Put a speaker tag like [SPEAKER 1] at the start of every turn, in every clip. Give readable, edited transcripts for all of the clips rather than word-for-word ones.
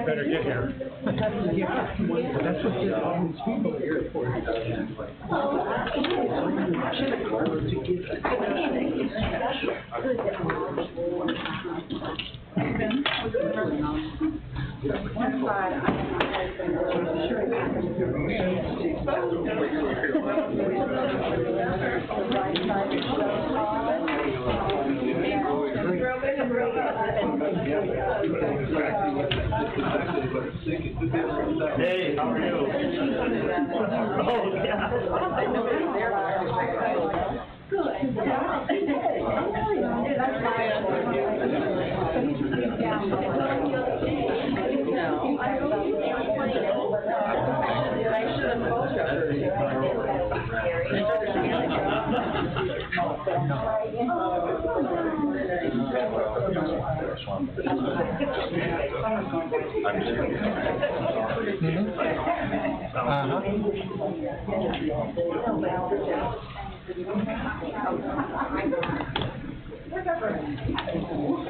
[SPEAKER 1] Better get here. That's what all these people here for.
[SPEAKER 2] Hey, how are you? Oh, yeah.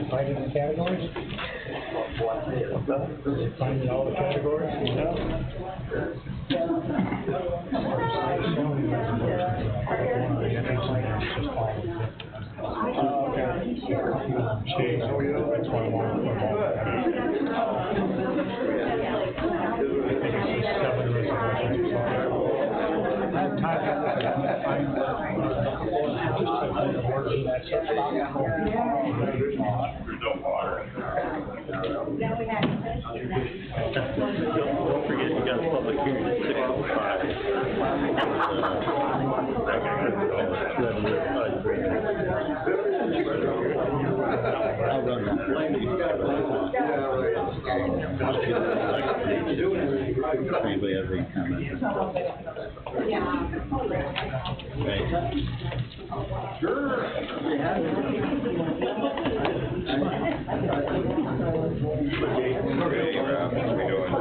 [SPEAKER 1] Finding the categories? Finding all the categories? That's what I wanted.
[SPEAKER 2] Don't forget you got a public hearing at 6:05. I'll run that. Anybody have any comments? Right. Sure.
[SPEAKER 3] Okay, Rob, how are we doing?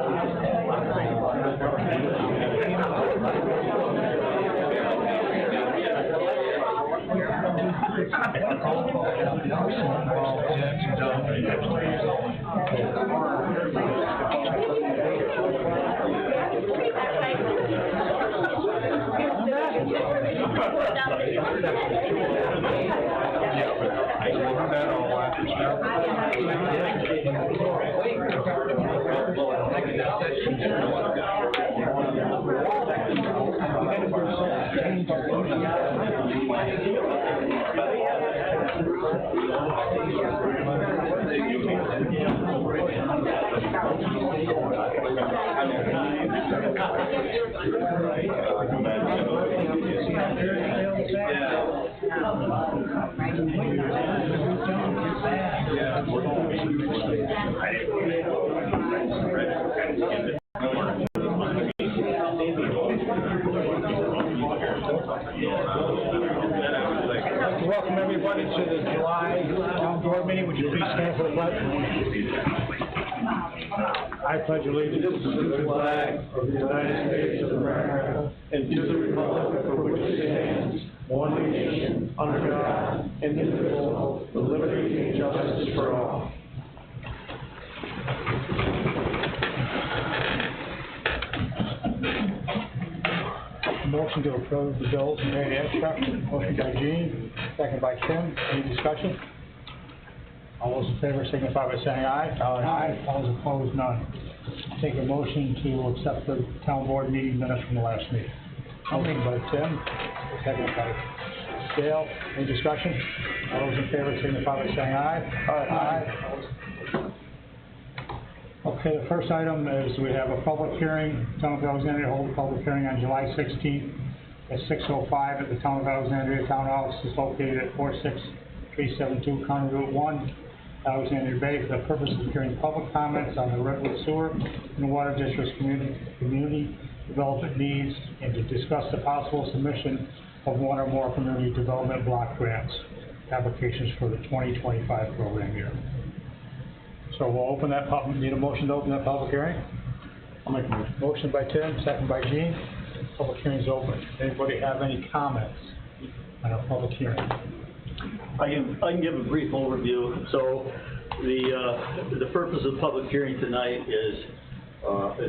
[SPEAKER 1] Okay. Welcome everybody to the July town board meeting. Would you please stand for the pledge? I pledge allegiance to the flag of the United States of America and to the republic for which it stands, one nation, under God, indivisible, with liberty and justice for all. Motion to approve the bills and pay the extra. Motion by Gene, second by Tim. Any discussion? All those in favor signify by saying aye. Aye. All those opposed, none. Take a motion to accept the town board meeting minutes from the last meeting. Motion by Tim, second by Dale. Any discussion? All those in favor signify by saying aye. Aye. Okay, the first item is we have a public hearing. Town of Alexandria hold a public hearing on July 16th at 6:05 at the Town of Alexandria Town Office. Is located at 46372 County Route 1, Alexandria Bay, for the purpose of hearing public comments on the Redwood Sewer and Water District's community development needs, and to discuss the possible submission of one or more community development block grants applications for the 2025 program year. So we'll open that need a motion to open that public hearing? I'll make a motion. Motion by Tim, second by Gene. Public hearing is open. Anybody have any comments on our public hearing?
[SPEAKER 2] I can give a brief overview. So the purpose of the public hearing tonight is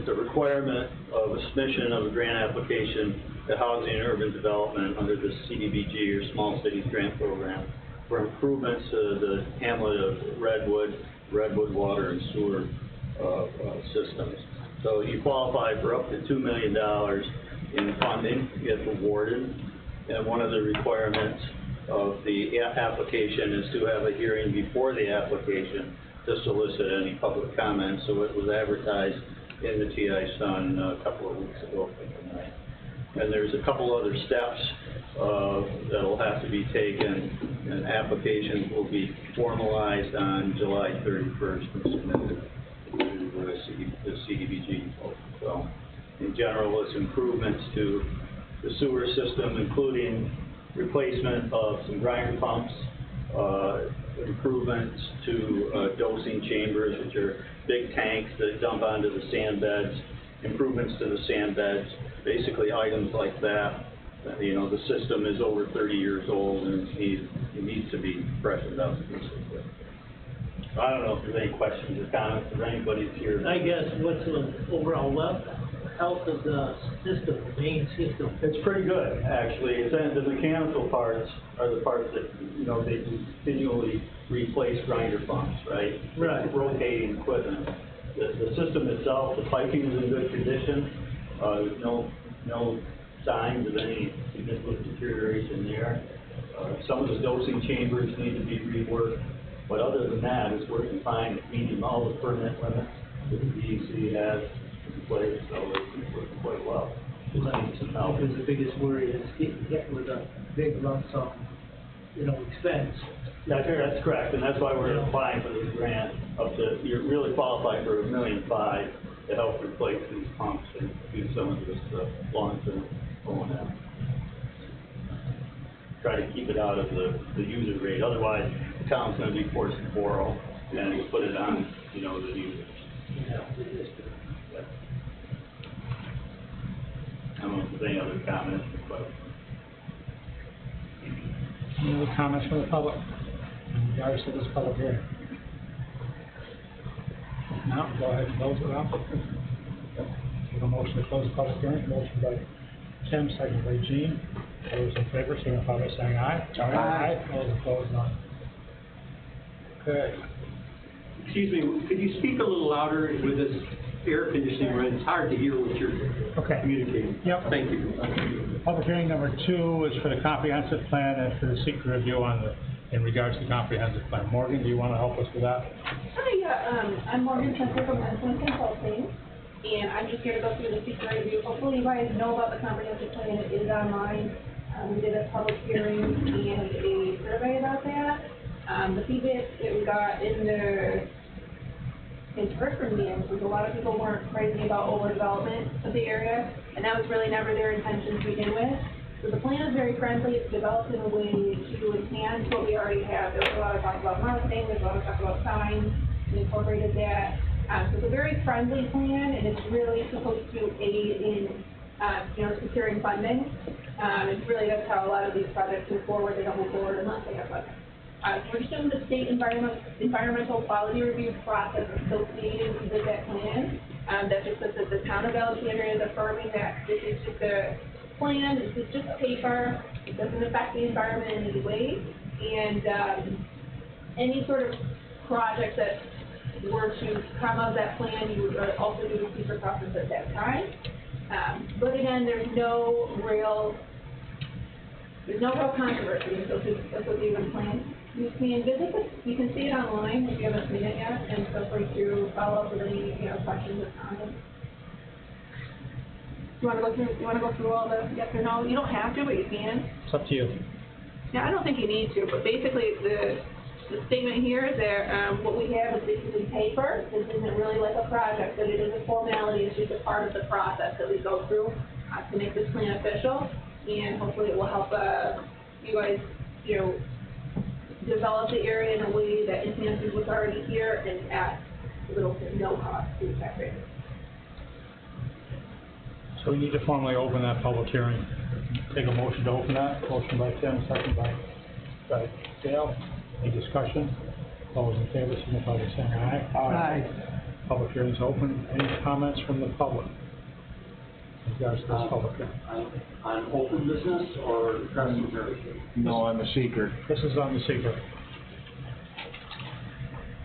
[SPEAKER 2] the requirement of a submission of a grant application to Housing and Urban Development under the CDBG, or Small Cities Grant Program, for improvements to the hamlet of Redwood water and sewer systems. So you qualify for up to $2 million in funding if awarded, and one of the requirements of the application is to have a hearing before the application to solicit any public comments. So it was advertised in the TI Sun a couple of weeks ago tonight. And there's a couple other steps that will have to be taken, and applications will be formalized on July 31st and submitted to the CDBG. So, in general, it's improvements to the sewer system, including replacement of some grinder pumps, improvements to dosing chambers, which are big tanks that dump onto the sand beds, improvements to the sand beds, basically items like that. You know, the system is over 30 years old and it needs to be freshened up. I don't know if there's any questions or comments or anybody's here.
[SPEAKER 3] I guess what's the overall health of the system, the main system?
[SPEAKER 2] It's pretty good, actually. The mechanical parts are the parts that, you know, they continually replace grinder pumps, right?
[SPEAKER 3] Right.
[SPEAKER 2] Rotating equipment. The system itself, the piping is in good condition. There's no signs of any significant deterioration there. Some of the dosing chambers need to be reworked, but other than that, it's working fine. It's meeting all the permit limits that the DEC has in place, so it's working quite well. Just needs some help.
[SPEAKER 3] Because the biggest worry is getting with a big lump sum, expense.
[SPEAKER 2] That's correct, and that's why we're applying for this grant. You're really qualified for $1.5 million to help replace these pumps and do some of this long-term O&M. Try to keep it out of the user rate. Otherwise, the town's going to be forced to borrow and put it on, the users.
[SPEAKER 3] Yeah.
[SPEAKER 2] I don't know if there's any other comments or questions.
[SPEAKER 1] Any other comments from the public in regards to this public hearing? No, go ahead and close it up. Take a motion to close the public hearing. Motion by Tim, second by Gene. All those in favor, signify by saying aye. Aye. All those opposed, none. Okay.
[SPEAKER 4] Excuse me, could you speak a little louder with this air conditioning running? It's hard to hear what you're
[SPEAKER 1] Okay.
[SPEAKER 4] communicating.
[SPEAKER 1] Yep.
[SPEAKER 4] Thank you.
[SPEAKER 1] Public hearing number 2 is for the comprehensive plan and for the secret review in regards to the comprehensive plan. Morgan, do you want to help us with that?
[SPEAKER 5] Hi, I'm Morgan Spencer from Management Consulting, and I'm just here to go through the secret review. Hopefully you guys know about the comprehensive plan. It is online. We did a public hearing and a survey about that. The feedback that we got in person meetings was a lot of people weren't crazy about overdevelopment of the area, and that was really never their intention to begin with. So the plan is very friendly. It's developed in a way to enhance what we already have. There was a lot of talk about marketing, there's a lot of talk about signs, we incorporated that. So it's a very friendly plan, and it's really supposed to aid in, securing funding. It really does how a lot of these projects move forward. They don't move forward unless they have funding. We're just doing the state environmental quality review process associated with that plan. That just says that the town of Alexandria is affirming that this is just a plan, this is just paper, it doesn't affect the environment in any way, and any sort of project that were to come of that plan, you would also do the secret process at that time. But again, there's no real controversy associated with the plan. You can visit it, you can see it online if you haven't seen it yet, and feel free to follow up with any questions or comments. You want to go through all the yes or no? You don't have to, but you can.
[SPEAKER 1] It's up to you.
[SPEAKER 5] Yeah, I don't think you need to, but basically the statement here is that what we have is basically paper. This isn't really like a project, but it is a formality. It's just a part of the process that we go through to make this plan official, and hopefully it will help you guys, develop the area in a way that enhances what's already here and at little to no cost to the taxpayer.
[SPEAKER 1] So we need to formally open that public hearing. Take a motion to open that. Motion by Tim, second by Dale. Any discussion? All those in favor, signify by saying aye. Aye. Public hearing is open. Any comments from the public in regards to this public hearing?
[SPEAKER 4] On open business or pressing jurisdiction?
[SPEAKER 6] No, on the seeker.
[SPEAKER 1] This is on the secret.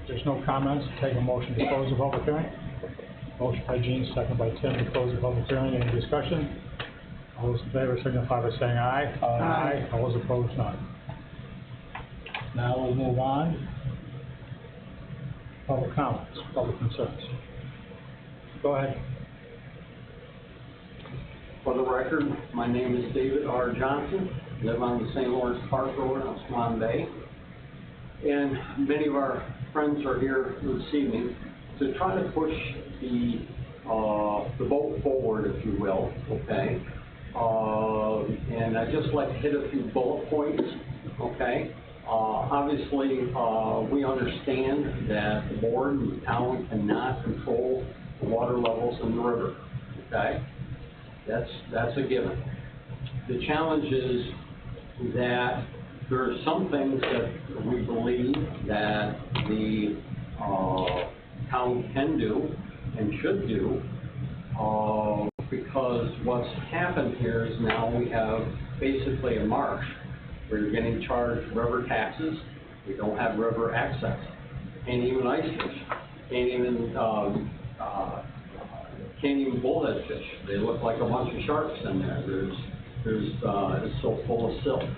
[SPEAKER 1] If there's no comments, take a motion to close the public hearing. Motion by Gene, second by Tim to close the public hearing. Any discussion? All those in favor signify by saying aye. Aye. All those opposed, none. Now we'll move on. Public comments, public concerns. Go ahead.
[SPEAKER 4] For the record, my name is David R. Johnson. Live on the St. Lawrence Park Road on Swan Bay. And many of our friends are here this evening to try to push the vote forward, if you will, okay? And I'd just like to hit a few bullet points, okay? Obviously, we understand that the board and the town cannot control the water levels in the river, okay? That's a given. The challenge is that there are some things that we believe that the town can do and should do, because what's happened here is now we have basically a marsh. We're getting charged river taxes. We don't have river access. Can't even ice fish. Can't even bullhead fish. They look like a bunch of sharks in there. It's so full of silt.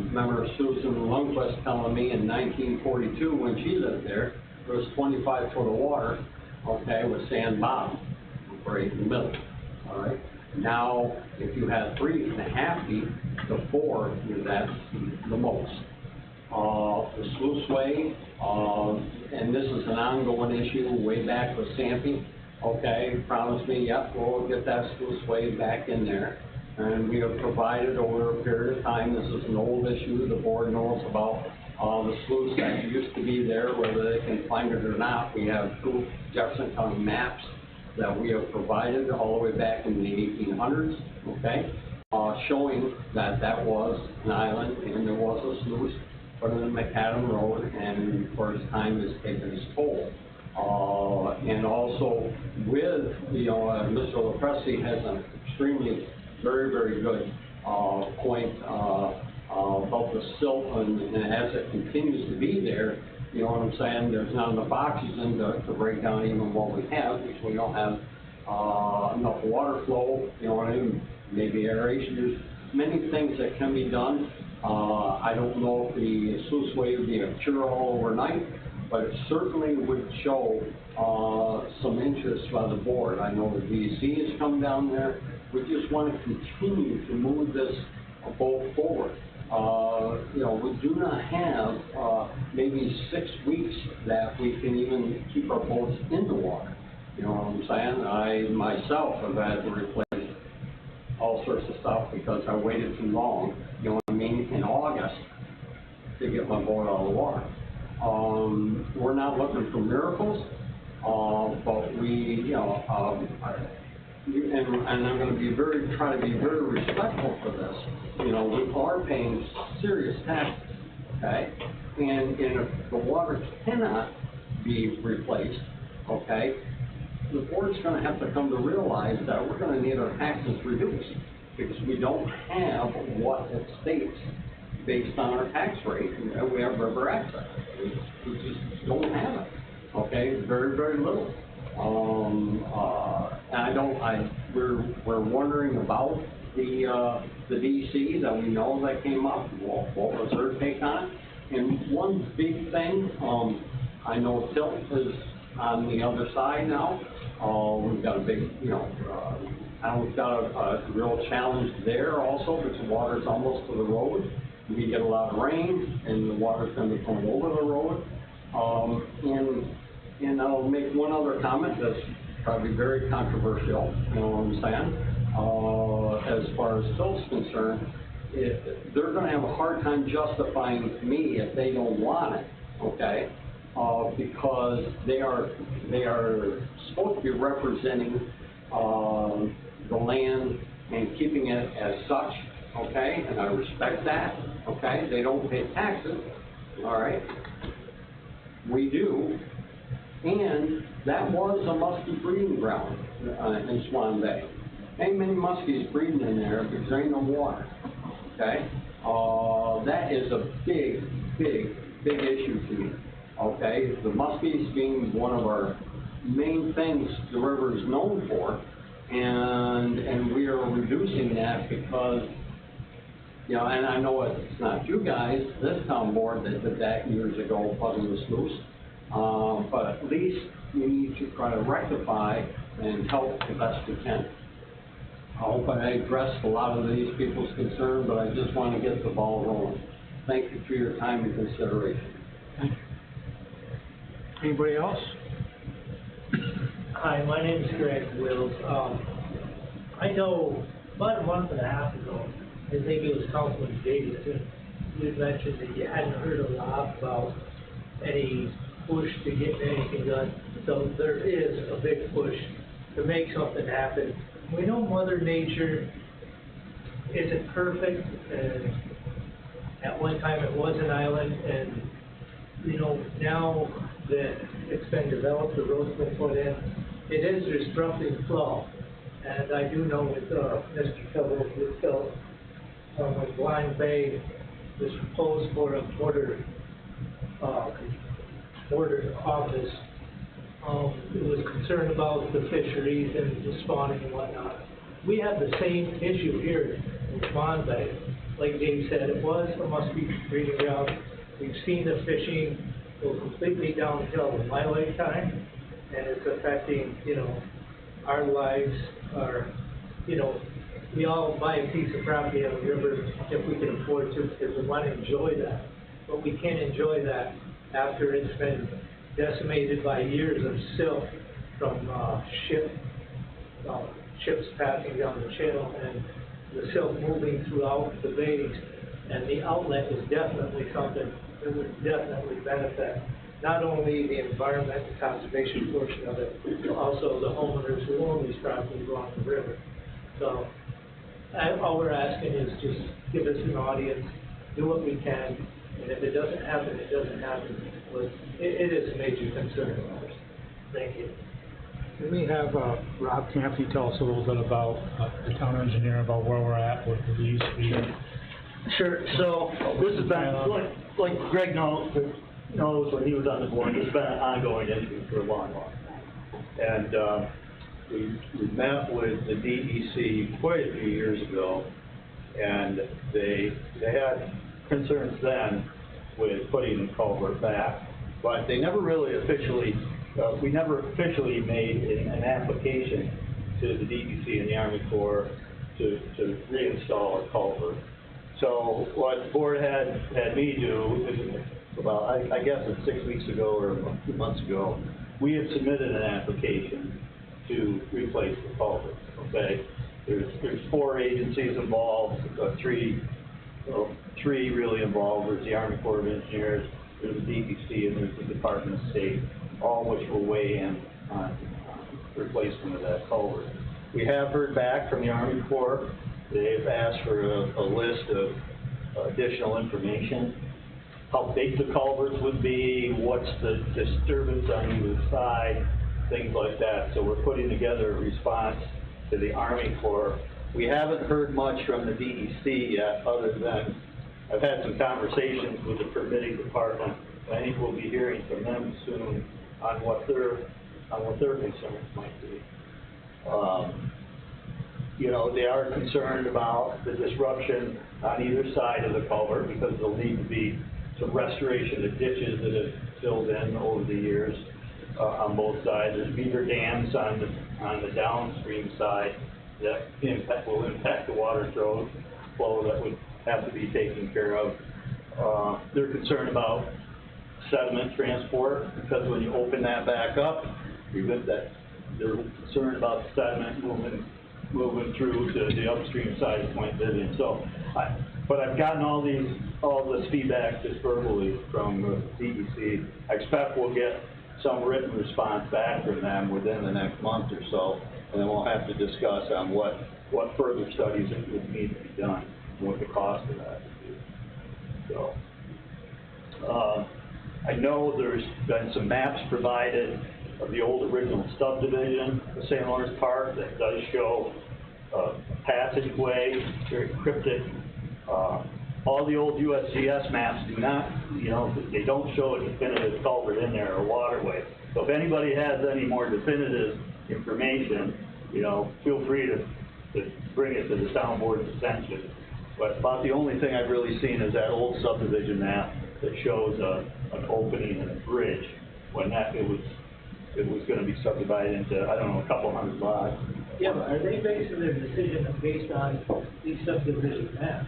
[SPEAKER 4] Remember Susan Lundquist telling me in 1942 when she lived there was 25 foot of water, okay, with sand bottom right in the middle. All right. Now, if you had 3.5 feet to 4, that's the most. The sluiceway, and this is an ongoing issue way back with Sampy, okay, promised me, yep, we'll get that sluiceway back in there. And we have provided over a period of time, this is an old issue, the board knows about the sluice that used to be there, whether they can find it or not. We have 2 Jefferson County maps that we have provided all the way back in the 1800s, okay, showing that that was an island and there was a sluice put in the Macadam Road, and of course, time has taken its toll. And also with, Mr. LaPresti has an extremely, very good, point, about the silt, and as it continues to be there, you know what I'm saying, there's not enough oxygen to break down even what we have, because we don't have, enough water flow, you know what I mean, maybe aeration. There's many things that can be done. I don't know if the sluice way would be a cure-all overnight, but it certainly would show some interest by the board. I know the DEC has come down there. We just want to continue to move this boat forward. We do not have maybe 6 weeks that we can even keep our boats in the water. You know what I'm saying? I myself have had to replace all sorts of stuff because I waited too long, you know what I mean, in August to get my boat out of the water. We're not looking for miracles, but we, and I'm going to try to be very respectful for this. We are paying serious taxes, okay? And if the water cannot be replaced, okay, the board's going to have to come to realize that we're going to need our taxes reduced because we don't have what it states based on our tax rate. We have river access. We just don't have it. Okay, very little. And we're wondering about the DC that we know that came up. What was their take on it? And one big thing, I know Tilt is on the other side now. We've got a big, and we've got a real challenge there also because the water's almost to the road. We get a lot of rain, and the water's going to come over the road. And I'll make one other comment that's probably very controversial, you know what I'm saying? As far as Phil's concerned, they're going to have a hard time justifying me if they don't want it, okay? Because they are supposed to be representing the land and keeping it as such, okay? And I respect that, okay? They don't pay taxes, all right? We do. And that was a muskie breeding ground in Swan Bay. Ain't many muskies breeding in there because there ain't no water, okay? That is a big issue to me, okay? The muskies being one of our main things the river is known for, and we are reducing that because, and I know it's not you guys, this town board that did that years ago, plugging the sluice. But at least we need to try to rectify and help the best we can. I hope I addressed a lot of these people's concerns, but I just want to get the ball rolling. Thank you for your time and consideration.
[SPEAKER 1] Thank you. Anybody else?
[SPEAKER 3] Hi, my name is Greg Wills. I know about a month and a half ago, I think it was Councilman Davidson, you had mentioned that you hadn't heard a lot about any push to get anything done. So there is a big push to make something happen. We know Mother Nature isn't perfect, and at one time it was an island, and now that it's been developed, the road's been put in, it is disrupting flow. And I do know with Mr. Phillips, with Blind Bay was proposed for a border office. It was concerned about the fisheries and the spawning and whatnot. We have the same issue here in Swan Bay. Like Dave said, it was a muskie breeding ground. We've seen the fishing go completely downhill in my lifetime, and it's affecting, our lives. We all buy a piece of property on the river if we can afford to, because we want to enjoy that. But we can't enjoy that after it's been decimated by years of silt from ships passing down the channel, and the silt moving throughout the bays. And the outlet is definitely something that would definitely benefit not only the environment and conservation portion of it, but also the homeowners who own these properties along the river. So all we're asking is just give us an audience, do what we can, And if it doesn't happen, it doesn't happen. But it is a major concern of ours. Thank you.
[SPEAKER 1] Can we have Rob Campy tell us a little bit about, the town engineer, about where we're at with these?
[SPEAKER 2] Sure, so this has been, like Greg knows when he was on the board, this has been an ongoing issue for a long time. And we met with the DEC quite a few years ago, and they had concerns then with putting the culvert back, but they never really officially, we never officially made an application to the DEC and the Army Corps to reinstall a culvert. So what the board had me do is about, I guess it's 6 weeks ago or a few months ago, we had submitted an application to replace the culvert, okay? There's 4 agencies involved, three really involved. There's the Army Corps of Engineers, there's the DEC, and there's the Department of State, all which will weigh in on replacement of that culvert. We have heard back from the Army Corps. They've asked for a list of additional information, how big the culverts would be, what's the disturbance on either side, things like that. So we're putting together a response to the Army Corps. We haven't heard much from the DEC yet, other than I've had some conversations with the permitting department, and I think we'll be hearing from them soon on what their concerns might be. You know, they are concerned about the disruption on either side of the culvert, because there'll need to be some restoration of ditches that have filled in over the years on both sides. There's beaver dams on the downstream side that will impact the water flow that would have to be taken care of. They're concerned about sediment transport, because when you open that back up, they're concerned about sediment moving through to the upstream side of Point Vivian. So, but I've gotten all this feedback just verbally from the DEC. I expect we'll get some written response back from them within the next month or so, and then we'll have to discuss on what further studies would need to be done and what the cost of that would be. So, I know there's been some maps provided of the old original subdivision of St. Lawrence Park that does show a passageway, very cryptic. All the old USGS maps do not, they don't show a definitive culvert in there or waterway. So if anybody has any more definitive information, feel free to bring it to the town board's attention. But about the only thing I've really seen is that old subdivision map that shows an opening and a bridge when it was going to be subdivided into, I don't know, a couple hundred lots.
[SPEAKER 3] Yeah, but are they basing their decision based on these subdivision maps?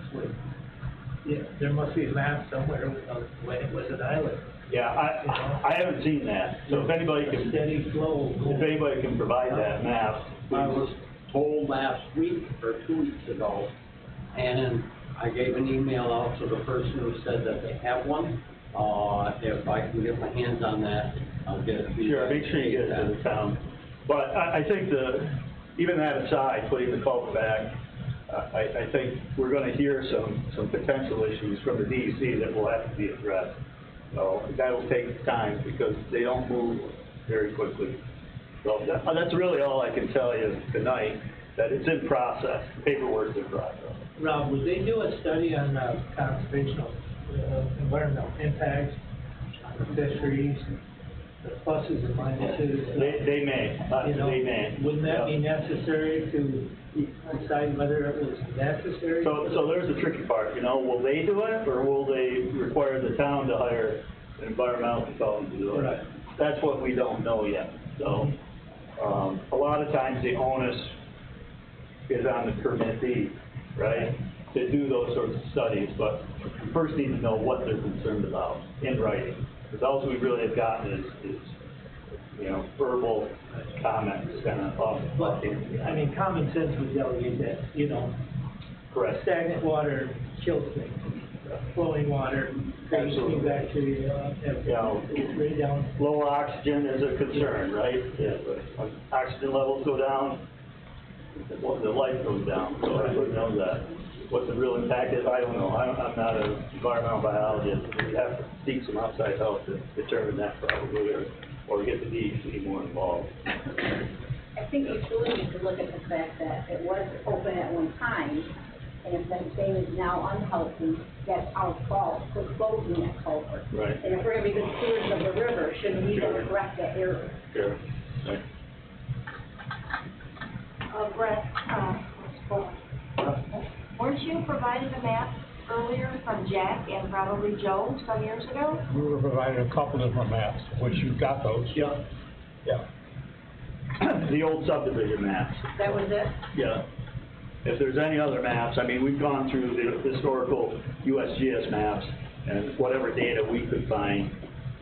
[SPEAKER 3] There must be a map somewhere of when it was an island.
[SPEAKER 2] Yeah, I haven't seen that. So if anybody can,
[SPEAKER 3] steady flow.
[SPEAKER 2] if anybody can provide that map,
[SPEAKER 4] I
[SPEAKER 2] please.
[SPEAKER 4] was told last week or 2 weeks ago, and I gave an email out to the person who said that they have one. If I can get my hands on that, I'll get it to you.
[SPEAKER 2] Sure, make sure you get it to the town. But I think even that aside, putting the culvert back, I think we're going to hear some potential issues from the DEC that will have to be addressed. So that will take time, because they don't move very quickly. So that's really all I can tell you tonight, that it's in process, paperwork's in process.
[SPEAKER 3] Rob, would they do a study on conservational environmental impacts on the fisheries, the pluses and minuses?
[SPEAKER 2] They may. They may.
[SPEAKER 3] Wouldn't that be necessary to decide whether it was necessary?
[SPEAKER 2] So there's the tricky part, will they do it, or will they require the town to hire an environmental consultant to do it?
[SPEAKER 3] Right.
[SPEAKER 2] That's what we don't know yet. So a lot of times the onus is on the permittee, right, to do those sorts of studies, but we first need to know what they're concerned about in writing. Because all we really have gotten is verbal comments kind of off.
[SPEAKER 3] But, I mean, common sense would delegate that,
[SPEAKER 2] Correct.
[SPEAKER 3] stagnant water kills things. Flowing water creates new
[SPEAKER 2] Absolutely.
[SPEAKER 3] bacteria, it's way down.
[SPEAKER 2] Low oxygen is a concern, right? Yeah. When oxygen levels go down, the light goes down, so everybody knows that. What the real impact is, I don't know. I'm not an environmental biologist. We have to seek some outside help to determine that probably, or get the DEC more involved.
[SPEAKER 6] I think you truly need to look at the fact that it was open at one time, and if that thing is now unhealthy, that's our fault for closing that culvert.
[SPEAKER 2] Right.
[SPEAKER 6] And if we're gonna be good stewards of the river, shouldn't we go correct that error?
[SPEAKER 2] Sure. Right.
[SPEAKER 7] Brett, weren't you provided a map earlier from Jack and probably Joe some years ago?
[SPEAKER 1] We were provided a couple different maps, which you've got those.
[SPEAKER 2] Yeah.
[SPEAKER 1] Yeah.
[SPEAKER 2] The old subdivision maps.
[SPEAKER 6] That was it?
[SPEAKER 2] Yeah. If there's any other maps, I mean, we've gone through the historical USGS maps and whatever data we could find,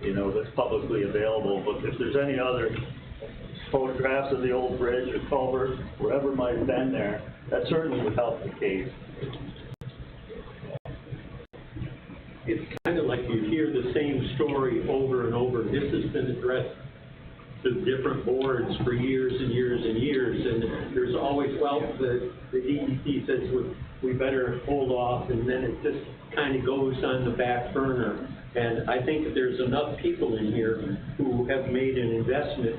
[SPEAKER 2] you know, that's publicly available. But if there's any other photographs of the old bridge or culvert, wherever might have been there, that certainly would help the case.
[SPEAKER 8] It's kind of like you hear the same story over and over. This has been addressed to different boards for years and years and years, and there's always, well, the DEC says we better hold off, and then it just kind of goes on the back burner. And I think that there's enough people in here who have made an investment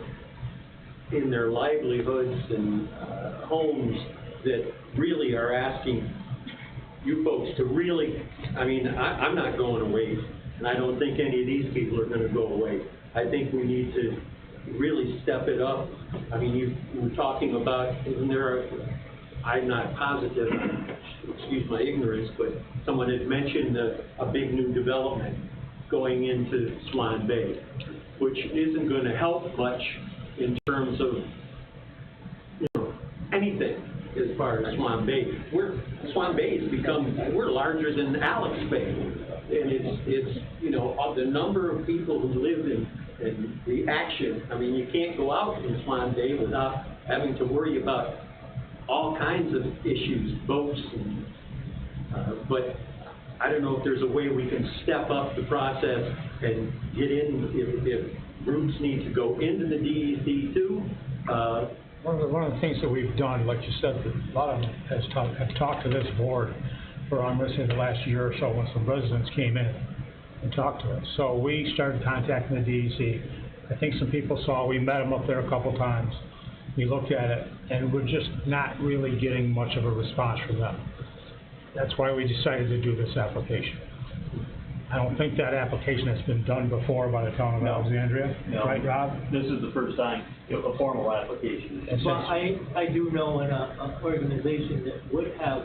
[SPEAKER 8] in their livelihoods and homes that really are asking you folks to really, I mean, I'm not going away, and I don't think any of these people are going to go away. I think we need to really step it up. I mean, you were talking about, isn't there I'm not positive, excuse my ignorance, but someone had mentioned a big new development going into Swan Bay, which isn't going to help much in terms of, you know, anything as far as Swan Bay. Swan Bay has become, we're larger than Alex Bay. And it's you know, of the number of people who live in the action, I mean, you can't go out in Swan Bay without having to worry about all kinds of issues, boats, and, but I don't know if there's a way we can step up the process and get in, if groups need to go into the DEC too.
[SPEAKER 1] One of the things that we've done, like you said, that a lot of them have talked to this board for, I'm going to say, the last year or so, when some residents came in and talked to us. So we started contacting the DEC. I think some people saw, we met them up there a couple times. We looked at it, and we're just not really getting much of a response from them. That's why we decided to do this application. I don't think that application has been done before by the town of Alexandria, right, Rob?
[SPEAKER 2] This is the first time a formal application.
[SPEAKER 3] Well, I do know an organization that would have,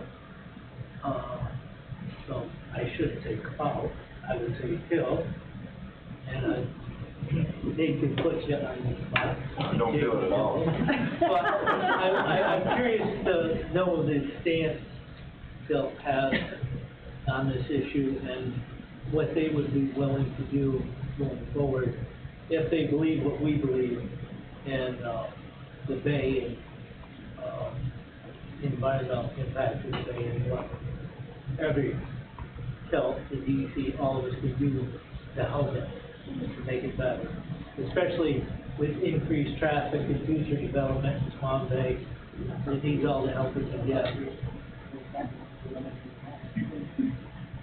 [SPEAKER 3] so I shouldn't say clout, I would say Hill, and they could put you on the spot.
[SPEAKER 9] Don't do it at all.
[SPEAKER 3] But I'm curious to know the stance they'll have on this issue and what they would be willing to do going forward if they believe what we believe in the bay and environmental impact of the bay and what every help the DEC, all of us can do to help it, to make it better. Especially with increased traffic and future development in Swan Bay, it needs all the help it can get.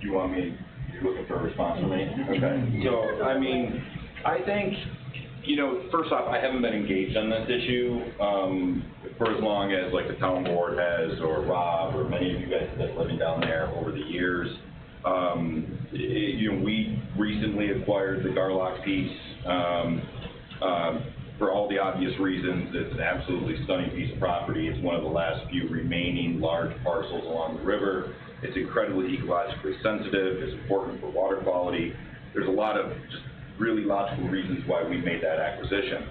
[SPEAKER 9] You want me, you're looking for a response from me? Okay. So, I mean, I think, you know, first off, I haven't been engaged on this issue for as long as, like, the town board has, or Rob, or many of you guys that living down there over the years. You know, we recently acquired the Garlock piece for all the obvious reasons. It's an absolutely stunning piece of property. It's one of the last few remaining large parcels along the river. It's incredibly ecologically sensitive. It's important for water quality. There's a lot of just really logical reasons why we made that acquisition.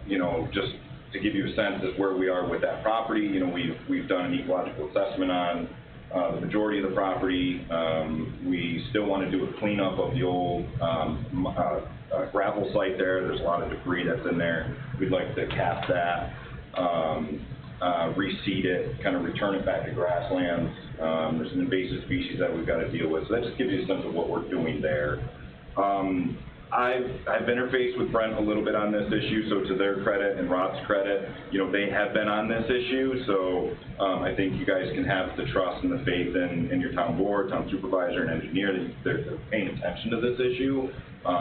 [SPEAKER 9] You know, just to give you a sense of where we are with that property, you know, we've done an ecological assessment on the majority of the property. We still want to do a cleanup of the old gravel site there. There's a lot of debris that's in there. We'd like to cap that, reseed it, kind of return it back to grasslands. There's some invasive species that we've got to deal with. So that just gives you a sense of what we're doing there. I've interfaced with Brent a little bit on this issue, so to their credit and Rob's credit, you know, they have been on this issue, so I think you guys can have the trust and the faith in your town board, town supervisor, and engineer that they're paying attention to this issue.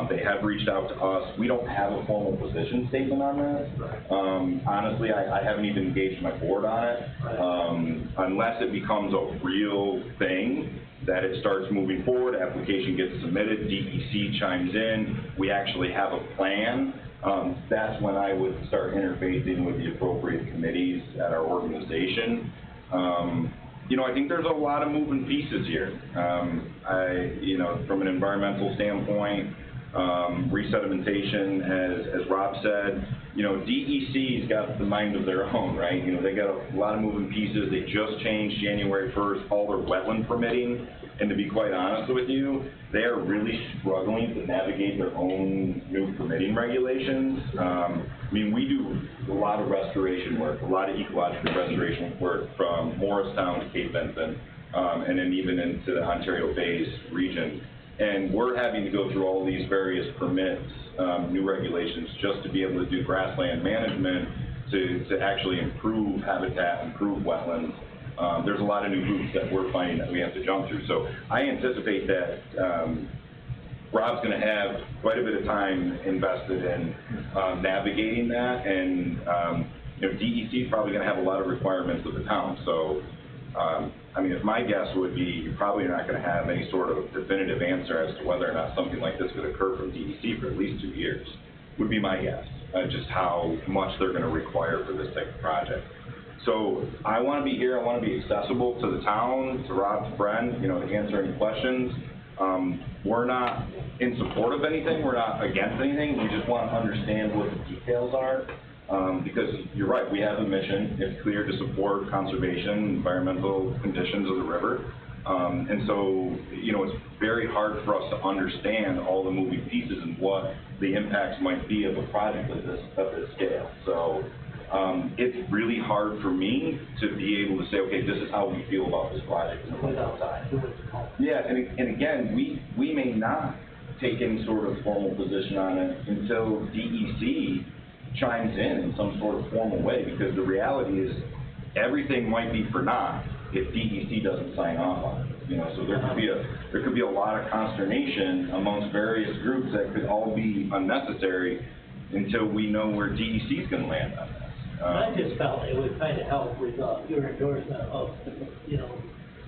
[SPEAKER 9] They have reached out to us. We don't have a formal position statement on this. Honestly, I haven't even engaged my board on it. Unless it becomes a real thing, that it starts moving forward, application gets submitted, DEC chimes in, we actually have a plan, that's when I would start interfacing with the appropriate committees at our organization. You know, I think there's a lot of moving pieces here. You know, from an environmental standpoint, resedimentation, as Rob said, you know, DEC's got the mind of their own, right? You know, they got a lot of moving pieces. They just changed January 1st all their wetland permitting, and to be quite honest with you, they are really struggling to navigate their own new permitting regulations. I mean, we do a lot of restoration work, a lot of ecological restoration work from Morristown to Cape Benton, and then even into the Ontario Bays region. And we're having to go through all these various permits, new regulations, just to be able to do grassland management to actually improve habitat, improve wetlands. There's a lot of new hoops that we're finding that we have to jump through. So I anticipate that Rob's going to have quite a bit of time invested in navigating that, and you know, DEC is probably going to have a lot of requirements of the town. So I mean, if my guess would be, you're probably not going to have any sort of definitive answer as to whether or not something like this could occur from DEC for at least 2 years, would be my guess, just how much they're going to require for this type of project. So I want to be here, I want to be accessible to the town, to Rob, to Brent, you know, to answer any questions. We're not in support of anything, we're not against anything, we just want to understand what the details are. Because you're right, we have a mission. It's clear to support conservation, environmental conditions of the river. And so, you know, it's very hard for us to understand all the moving pieces and what the impacts might be of a project like this, of this scale. So it's really hard for me to be able to say, okay, this is how we feel about this project. Yeah, and again, we may not take any sort of formal position on it until DEC chimes in some sort of formal way, because the reality is everything might be for naught if DEC doesn't sign off on it. You know, so there could be a lot of consternation amongst various groups that could all be unnecessary until we know where DEC is going to land on this.
[SPEAKER 3] I just felt it would kind of help with your endorsement of, you know,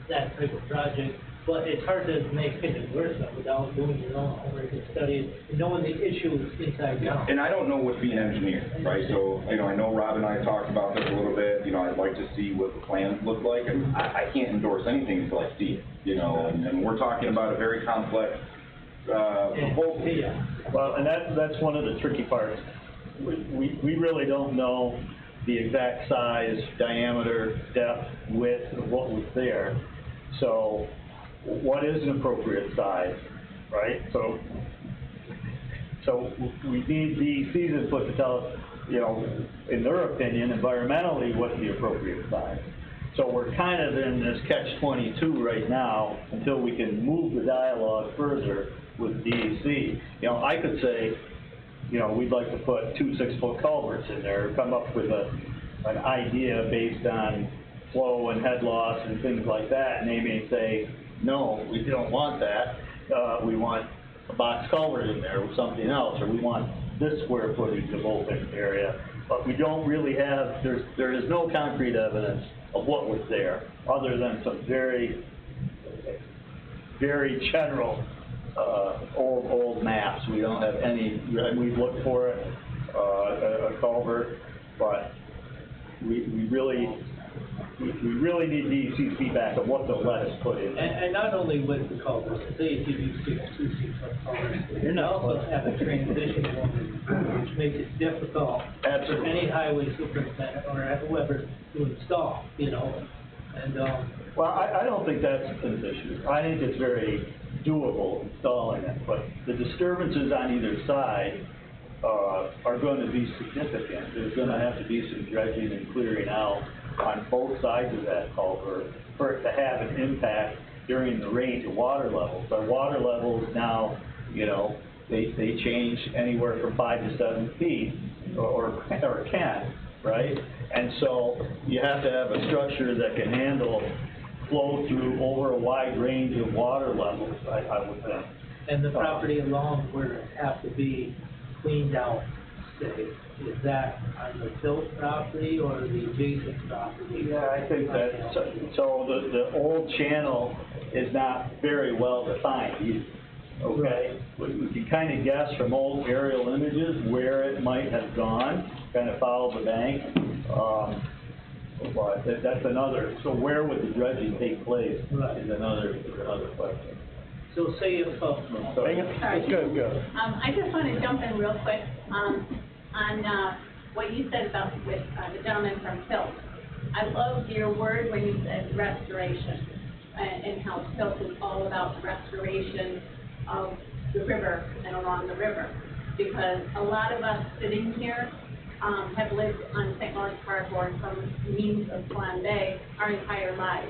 [SPEAKER 3] that type of project. But it's hard to make an endorsement without doing your own homework and studying and knowing the issues inside out.
[SPEAKER 9] And I don't know what's being engineered, right? So, you know, I know Rob and I talked about this a little bit. You know, I'd like to see what the plans look like, and I can't endorse anything until I see it. You know, and we're talking about a very complex proposal.
[SPEAKER 3] Yeah.
[SPEAKER 2] Well, and that's one of the tricky parts. We really don't know the exact size, diameter, depth, width of what was there. So what is an appropriate size, right? So we need DEC's input to tell us, you know, in their opinion, environmentally, what's the appropriate size. So we're kind of in this catch-22 right now until we can move the dialogue further with DEC. You know, I could say, you know, we'd like to put 2 6-foot culverts in there, come up with an idea based on flow and head loss and things like that, and they may say, no, we don't want that. We want a box culvert in there with something else, or we want this square footage of open area. But we don't really have, there is no concrete evidence of what was there, other than some very, very general old maps. We don't have any, we've looked for it, a culvert, but we really need DEC's feedback on what they'll let us put in.
[SPEAKER 3] And not only with the culverts, say if you do 2 6-foot culverts, you also have a transition one, which makes it difficult for any highway superintendent or whoever to install, you know. And
[SPEAKER 2] well, I don't think that's an issue. I think it's very doable installing it, but the disturbances on either side are going to be significant. There's going to have to be some dredging and clearing out on both sides of that culvert for it to have an impact during the range of water levels. Our water levels now, you know, they change anywhere from 5 to 7 feet, or can, right? And so you have to have a structure that can handle flow through over a wide range of water levels, I would think.
[SPEAKER 3] And the property along where it have to be cleaned out, say, is that on the Tilt property or the adjacent property?
[SPEAKER 2] Yeah, I think that, so the old channel is not very well defined either, okay? We can kind of guess from old aerial images where it might have gone, kind of follow the bank. But that's another, so where would the dredging take place is another question.
[SPEAKER 3] So say if,
[SPEAKER 5] Sorry.
[SPEAKER 2] Good.
[SPEAKER 6] I just want to jump in real quick, on, what you said about with, the gentleman from Tilt. I loved your word when you said restoration, and how Tilt is all about restoration of the river and along the river. Because a lot of us sitting here, have lived on St. Lawrence Park or some means of Swan Bay our entire lives.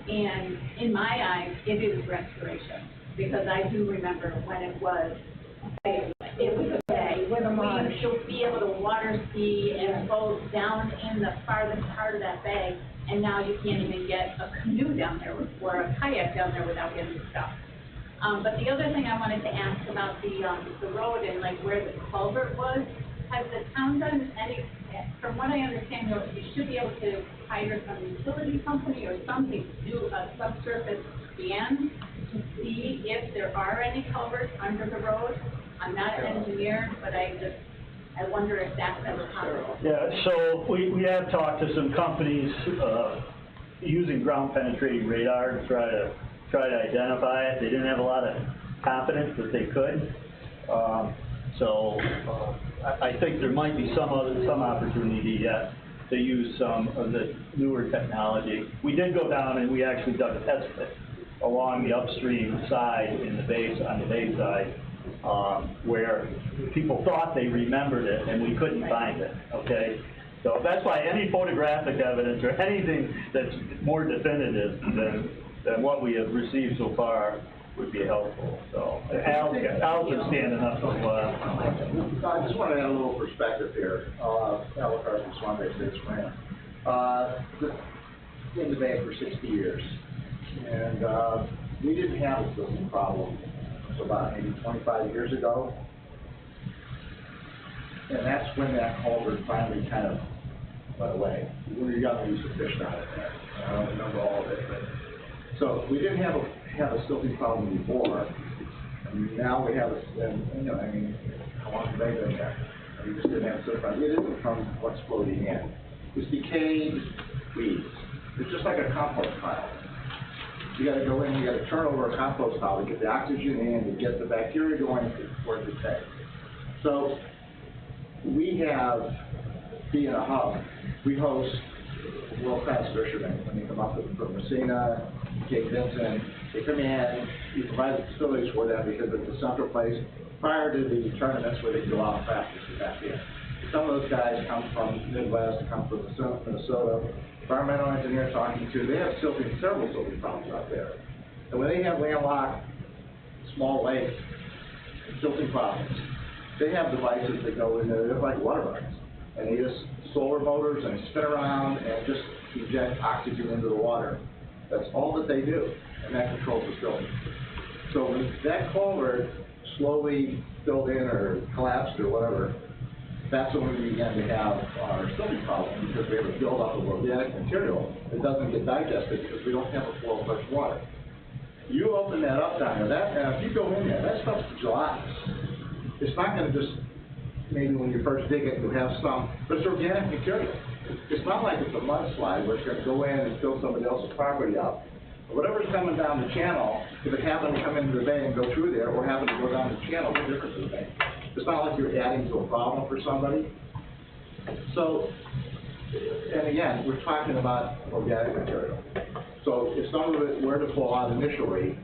[SPEAKER 6] And in my eyes, it is restoration, because I do remember when it was a bay. We should be able to water ski and boat down in the farthest part of that bay, and now you can't even get a canoe down there or a kayak down there without getting stuck. But the other thing I wanted to ask about the road and like where the culvert was, has the town done any, from what I understand, you should be able to hire some utility company or something to do a subsurface scan to see if there are any culverts under the road. I'm not an engineer, but I wonder if that's ever possible.
[SPEAKER 2] Yeah, so we have talked to some companies, using ground penetrating radar to try to identify it. They didn't have a lot of confidence that they could. I think there might be some opportunity yet to use some of the newer technology. We did go down and we actually dug a test pit along the upstream side on the bay side, where people thought they remembered it and we couldn't find it, okay? So that's why any photographic evidence or anything that's more definitive than what we have received so far would be helpful. So Al's been standing up for a while.
[SPEAKER 10] I just want to add a little perspective here. Al Carson, Swan Bay State Sprint. In the Bay for 60 years. And we didn't have a silting problem until about maybe 25 years ago. And that's when that culvert finally kind of went away. We were young, we used to fish down it there. I don't remember all of it, but so we didn't have a silting problem before. And now we have how long have they been there? We just didn't have a silting problem. It isn't from what's floating in. It's decayed weeds. It's just like a compost pile. You got to go in, you got to turn over a compost pile to get the oxygen in, to get the bacteria going for it to decay. So we have, being a hub, we host world-class fishermen. When they come up from Messina, Cape Vincent, they come in, you provide the facilities for them because it's a central place prior to the tournaments where they go out and practice and back in. Some of those guys come from the Midwest, come from Minnesota. Environmental engineer talking to, they have several silting problems out there. And when they have landlocked small lakes, silting problems, they have devices that go in there, they're like water buckets. And they use solar motors and spin around and just inject oxygen into the water. That's all that they do, and that controls the silting. So when that culvert slowly filled in or collapsed or whatever, that's when we began to have our silting problem, because we have a buildup of organic material that doesn't get digested because we don't have a flow of fresh water. You open that up down there, if you go in there, that stuff's gelatinous. It's not going to just, maybe when you first dig it, you have some, but it's organic material. It's not like it's a mudslide where it's going to go in and fill somebody else's property up. But whatever's coming down the channel, if it happened to come into the bay and go through there, or happen to go down the channel, what difference does it make? It's not like you're adding to a problem for somebody. So, and again, we're talking about organic material. So if some of it were to fall out initially,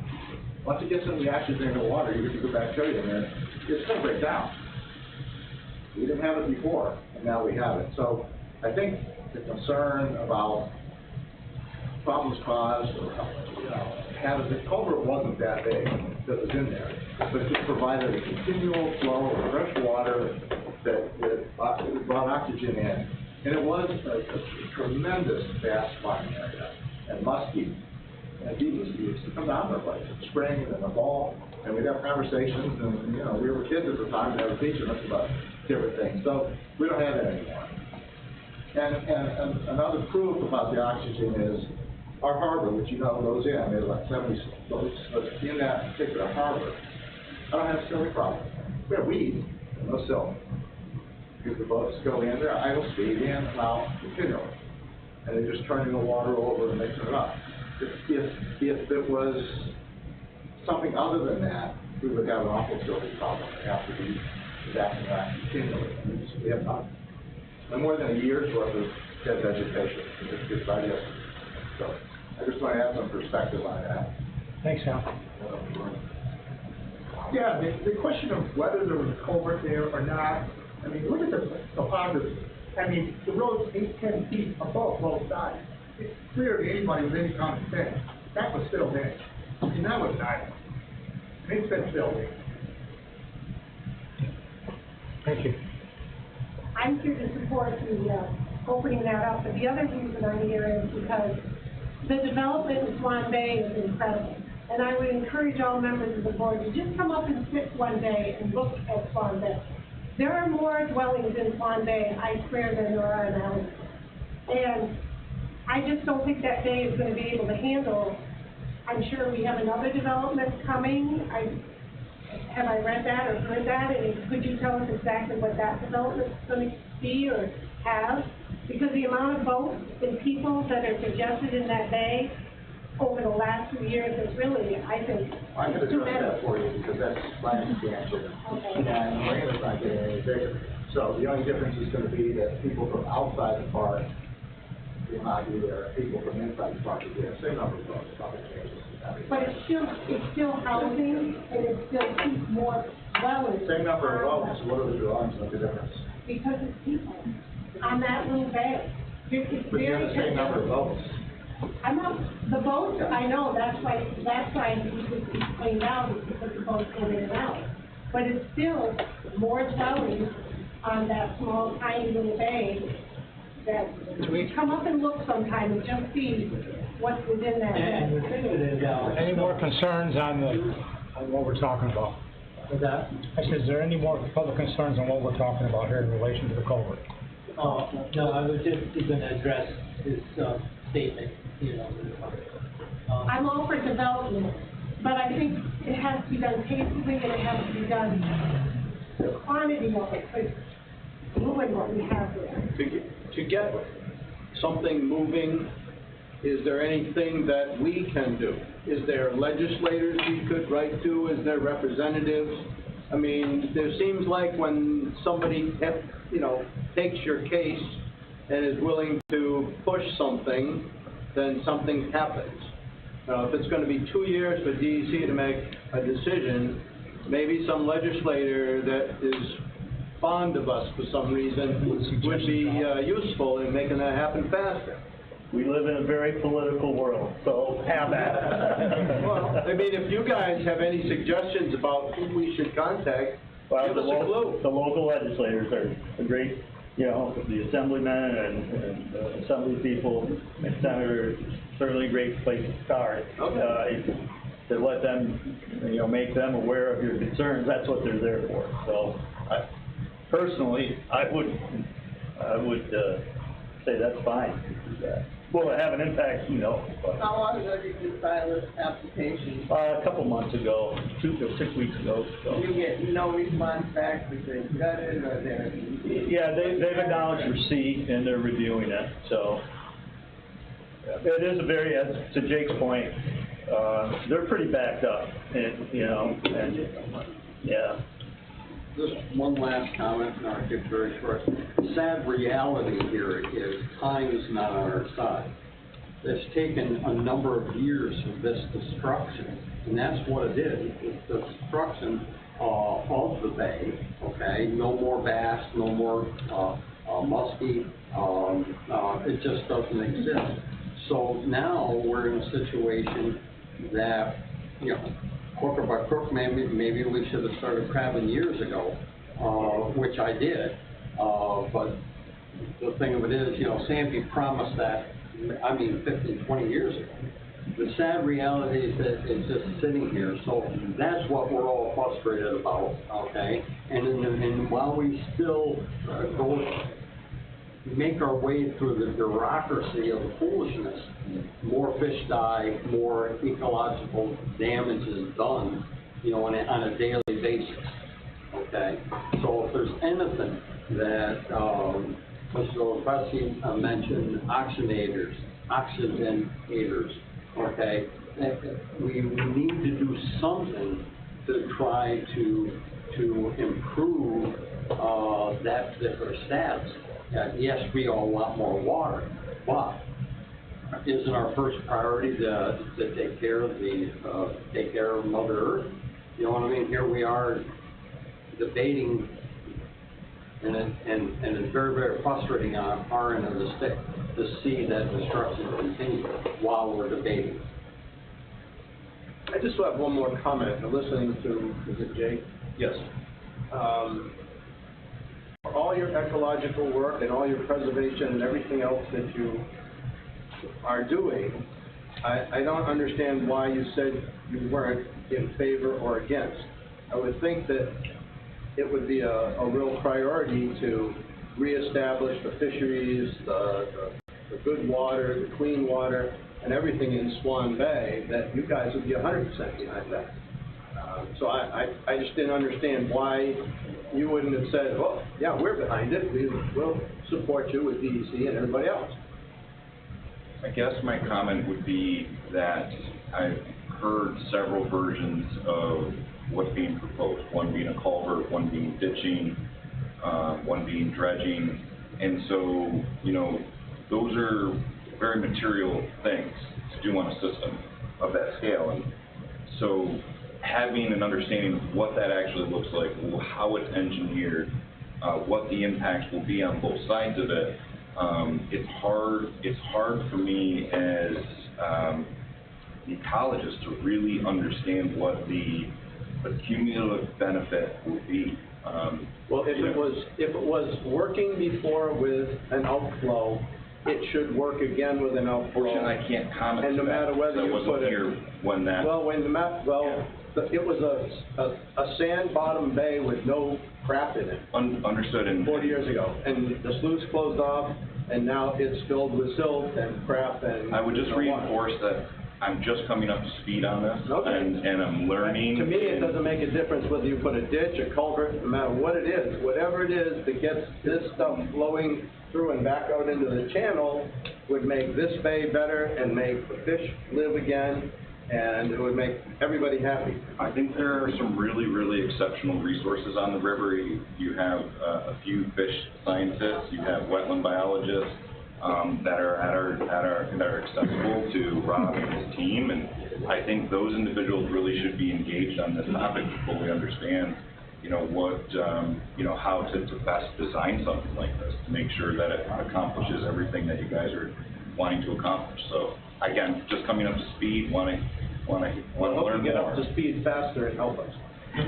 [SPEAKER 10] once it gets in the oxygen in the water, you get the good bacteria in there, it's going to break down. We didn't have it before, and now we have it. So I think the concern about problems caused, or, the culvert wasn't that big that was in there, but it just provided a continual flow of fresh water that brought oxygen in. And it was a tremendous bass farming area, and muskie, and beavers used to come down to the place in spring and in the fall, and we'd have conversations, and, we were kids at the time, and they were teaching us about different things. So we don't have that anymore. And another proof about the oxygen is our harbor, which goes in. There's like 70 boats, but in that particular harbor, I don't have a silly problem. We have weeds, no silt. Because the boats go in, they're idle speed, in and out continually. And they're just turning the water over and mixing it up. If it was something other than that, we would have an awful silly problem. We have to be backing that continually. We have not. No more than a year's worth of dead vegetation. It's digestible. So I just want to add some perspective on that.
[SPEAKER 1] Thanks, Al.
[SPEAKER 11] Yeah, the question of whether there was a culvert there or not, I mean, look at the topography. I mean, the road's 8-10 feet above both sides. It's clear to anybody with any common sense, that was filled in. I mean, that was an island. And it's been filled in.
[SPEAKER 1] Thank you.
[SPEAKER 12] I'm here to support the opening that up, but the other reason I'm here is because the development in Swan Bay is incredible. And I would encourage all members of the board to just come up and sit one day and look at Swan Bay. There are more dwellings in Swan Bay, I swear, than there are in Alexandria. And I just don't think that day is going to be able to handle. I'm sure we have another development coming. Have I read that or heard that? And could you tell us exactly what that development is going to be or have? Because the amount of boats and people that are suggested in that bay over the last few years is really, I think,
[SPEAKER 10] I'm going to address that for you because that's my expansion.
[SPEAKER 12] Okay.
[SPEAKER 10] And Marina's not getting any bigger. So the only difference is going to be that people from outside the park will not be there. People from inside the park will be there. Same number of boats, nothing changes.
[SPEAKER 12] But it's still housing, and it still keeps more dwellers.
[SPEAKER 10] Same number of boats, so what are the drawings make a difference?
[SPEAKER 12] Because it's people on that little bay. It's
[SPEAKER 10] But you have the same number of boats.
[SPEAKER 12] I'm not, the boats, I know, that's why it's cleaned out, is because the boats come in and out. But it's still more dwellings on that small, tiny little bay that, come up and look sometime and just see what's within that
[SPEAKER 3] And
[SPEAKER 12] bay.
[SPEAKER 3] we're thinking it,
[SPEAKER 1] Any more concerns on what we're talking about?
[SPEAKER 3] with that?
[SPEAKER 1] I said, is there any more public concerns on what we're talking about here in relation to the culvert?
[SPEAKER 3] No, I was just going to address his statement,
[SPEAKER 12] I'm all for development, but I think it has to be done tastefully and it has to be done, the quantity of it could ruin what we have there.
[SPEAKER 4] To get something moving, is there anything that we can do? Is there legislators we could write to? Is there representatives? I mean, there seems like when somebody, takes your case and is willing to push something, then something happens. If it's going to be 2 years for DEC to make a decision, maybe some legislator that is fond of us for some reason would be useful in making that happen faster.
[SPEAKER 2] We live in a very political world, so have at it.
[SPEAKER 4] Well, I mean, if you guys have any suggestions about who we should contact,
[SPEAKER 2] Well,
[SPEAKER 4] give us a clue.
[SPEAKER 2] the local legislators are great, the assemblymen and assembly people, and senators, certainly a great place to start.
[SPEAKER 4] Okay.
[SPEAKER 2] To let them, make them aware of your concerns, that's what they're there for. So, personally, I would say that's fine. Will it have an impact? But,
[SPEAKER 13] How long ago did you file this application?
[SPEAKER 2] a couple months ago, 6 weeks ago. So.
[SPEAKER 13] You get no response back because they got it or they're...
[SPEAKER 2] Yeah, they've acknowledged receipt and they're reviewing it, so. It is to Jake's point, they're pretty backed up, and, yeah.
[SPEAKER 4] Just one last comment, and I'll get very short. The sad reality here is time is not on our side. It's taken a number of years of this destruction, and that's what it is. It's the destruction of the bay, okay? No more bass, no more muskie. It just doesn't exist. So now we're in a situation that, you know, crook by crook, maybe we should have started crabbing years ago, which I did. But the thing of it is, you know, Sandy promised that, 15, 20 years ago. The sad reality is that it's just sitting here, so that's what we're all frustrated about, okay? And while we still make our way through the bureaucracy of foolishness, more fish die, more ecological damage is done, you know, on a daily basis, okay? So if there's anything that, Mr. Lopez mentioned, oxygenators, okay? We need to do something to try to improve that particular status. Yes, we all want more water, but isn't our first priority to take care of Mother Earth? You know what I mean? Here we are debating, and it's very, very frustrating on our end of the stick to see that destruction continue while we're debating.
[SPEAKER 10] I just have one more comment. I'm listening to, is it Jake?
[SPEAKER 9] Yes.
[SPEAKER 10] All your ecological work and all your preservation and everything else that you are doing, I don't understand why you said you weren't in favor or against. I would think that it would be a real priority to reestablish the fisheries, the good water, the clean water, and everything in Swan Bay, that you guys would be 100% behind that. So I just didn't understand why you wouldn't have said, well, yeah, we're behind it. We'll support you with DEC and everybody else.
[SPEAKER 9] I guess my comment would be that I've heard several versions of what's being proposed, one being a culvert, one being ditching, one being dredging, and so, you know, those are very material things to do on a system of that scale, and so having an understanding of what that actually looks like, how it's engineered, what the impacts will be on both sides of it, it's hard for me as an ecologist to really understand what the cumulative benefit will be.
[SPEAKER 10] Well, if it was working before with an outflow, it should work again with an outflow.
[SPEAKER 9] Unfortunately, I can't comment.
[SPEAKER 10] And no matter whether you put it
[SPEAKER 9] here when that.
[SPEAKER 10] Well, it was a sand bottom bay with no crap in it.
[SPEAKER 9] Understood.
[SPEAKER 10] 40 years ago, and the sluice closed off, and now it's filled with silt and crap and.
[SPEAKER 9] I would just reinforce that I'm just coming up to speed on this, and I'm learning.
[SPEAKER 10] To me, it doesn't make a difference whether you put a ditch, a culvert, no matter what it is, whatever it is that gets this stuff flowing through and back out into the channel would make this bay better and make the fish live again, and it would make everybody happy.
[SPEAKER 9] I think there are some really, really exceptional resources on the river. You have a few fish scientists, you have wetland biologists, that are accessible to Rob and his team, and I think those individuals really should be engaged on this topic to fully understand, you know, how to best design something like this to make sure that it accomplishes everything that you guys are wanting to accomplish. So again, just coming up to speed, want to learn more.
[SPEAKER 10] Get up to speed faster and help us.
[SPEAKER 14] So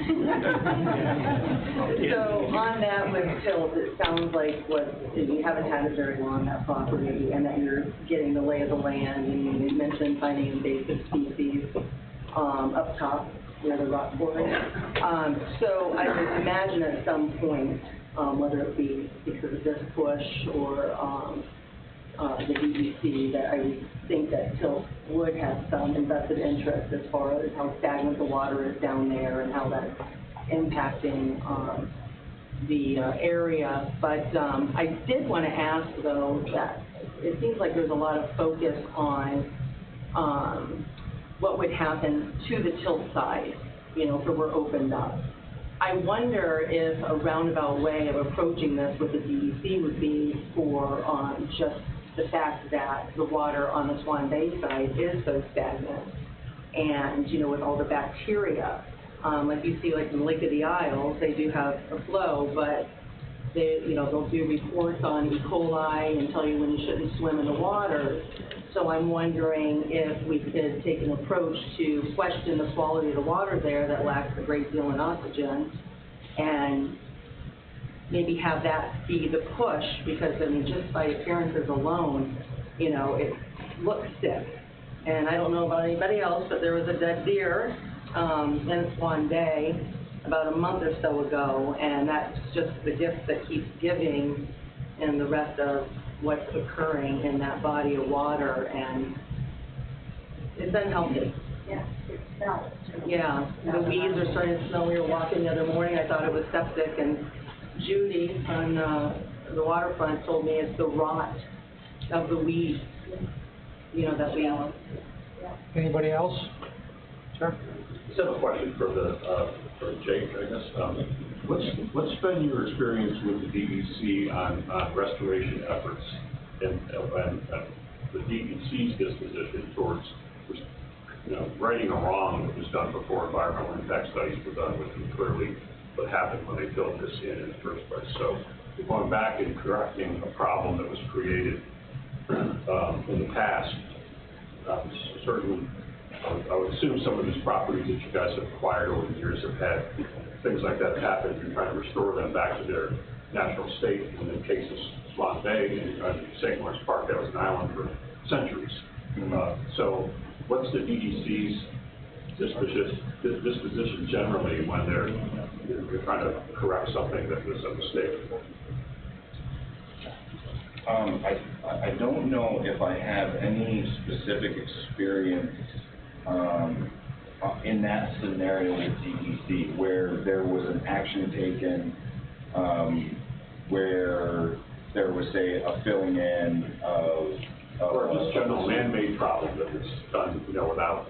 [SPEAKER 14] on that with Tills, it sounds like you haven't had it very long, that property, and that you're getting the lay of the land, and you mentioned finding invasive species up top near the rock quarry. So I would imagine at some point, whether it be because of this push or the DEC, that I would think that Tills would have some invested interest as far as how stagnant the water is down there and how that's impacting the area. But I did want to ask, though, that it seems like there's a lot of focus on what would happen to the Tills side, you know, if it were opened up. I wonder if a roundabout way of approaching this with the DEC would be for just the fact that the water on the Swan Bay side is so stagnant, and, you know, with all the bacteria, like you see, like in Lake of the Isles, they do have a flow, but they, you know, they'll do reports on E. coli and tell you when you shouldn't swim in the water. So I'm wondering if we could take an approach to question the quality of the water there that lacks a great deal in oxygen, and maybe have that be the push, because, I mean, just by appearances alone, you know, it looks sick. And I don't know about anybody else, but there was a dead deer in Swan Bay about a month or so ago, and that's just the gift that keeps giving in the rest of what's occurring in that body of water, and it's unhealthy.
[SPEAKER 7] Yeah, it smells.
[SPEAKER 14] Yeah, the weeds are starting to smell. We were walking the other morning, I thought it was septic, and Judy on the waterfront told me it's the rot of the weeds, you know, that we...
[SPEAKER 1] Anybody else? Sure.
[SPEAKER 15] Just have a question for for Jake, I guess. What's been your experience with the DEC on restoration efforts and the DEC's disposition towards, you know, righting a wrong that was done before environmental impact studies were done, which was clearly what happened when they filled this in the first place. So going back and correcting a problem that was created in the past, certainly, I would assume some of these properties that you guys have acquired over the years have had things like that happen. You're trying to restore them back to their natural state. And in the case of Swan Bay and St. Lawrence Park, that was an island for centuries. So what's the DEC's disposition generally when you're trying to correct something that was a mistake?
[SPEAKER 9] I don't know if I have any specific experience in that scenario with DEC where there was an action taken where there was, say, a filling in of
[SPEAKER 15] or just general man-made problem that was done, you know, without.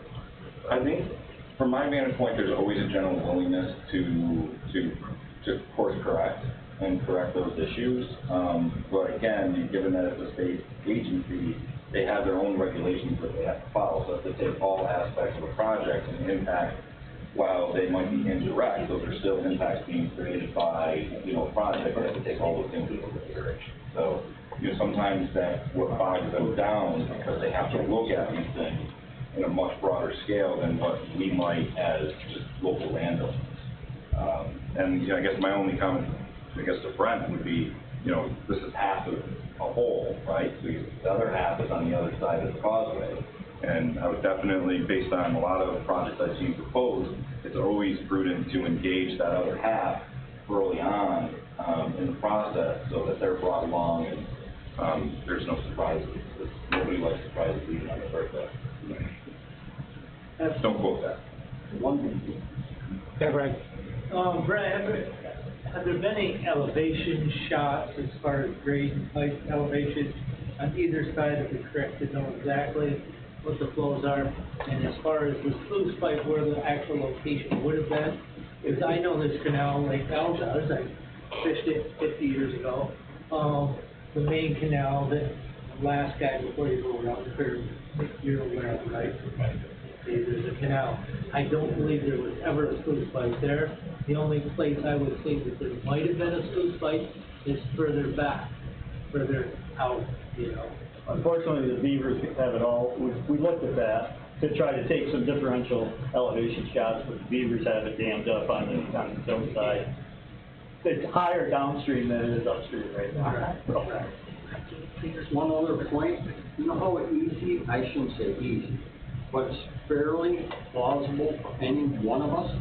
[SPEAKER 9] I think, from my vantage point, there's always a general willingness to course correct and correct those issues. But again, given that it's a state agency, they have their own regulations that they have to follow. So if they take all aspects of a project and impact, while they might be indirect, those are still impacts being created by, you know, a project that has to take all those things into consideration. So, you know, sometimes that what bogs them down because they have to look at these things in a much broader scale than what we might as just local landowners. And, you know, I guess my only comment, I guess, to Brent would be, you know, this is half of a whole, right? So the other half is on the other side of the causeway. And I would definitely, based on a lot of projects I've seen proposed, it's always prudent to engage that other half early on in the process so that they're brought along and there's no surprises. Nobody likes surprises even on the birthday. Don't quote that.
[SPEAKER 1] Yeah, right.
[SPEAKER 3] Brad, have there been any elevation shots as far as grade and height elevation on either side of the creek to know exactly what the flows are? And as far as the sluice pipe, where the actual location would have been? Because I know this canal, Lake L does, I fished it 50 years ago. The main canal, the last guy before you go around the curve, you're aware of, right? There's a canal. I don't believe there was ever a sluice pipe there. The only place I would say that there might have been a sluice pipe is further back, further out, you know.
[SPEAKER 2] Unfortunately, the beavers have it all. We looked at that to try to take some differential elevation shots, but the beavers have it dammed up on the hillside. It's higher downstream than it is upstream right now.
[SPEAKER 4] One other point, you know how easy, I shouldn't say easy, but it's fairly plausible for any one of us,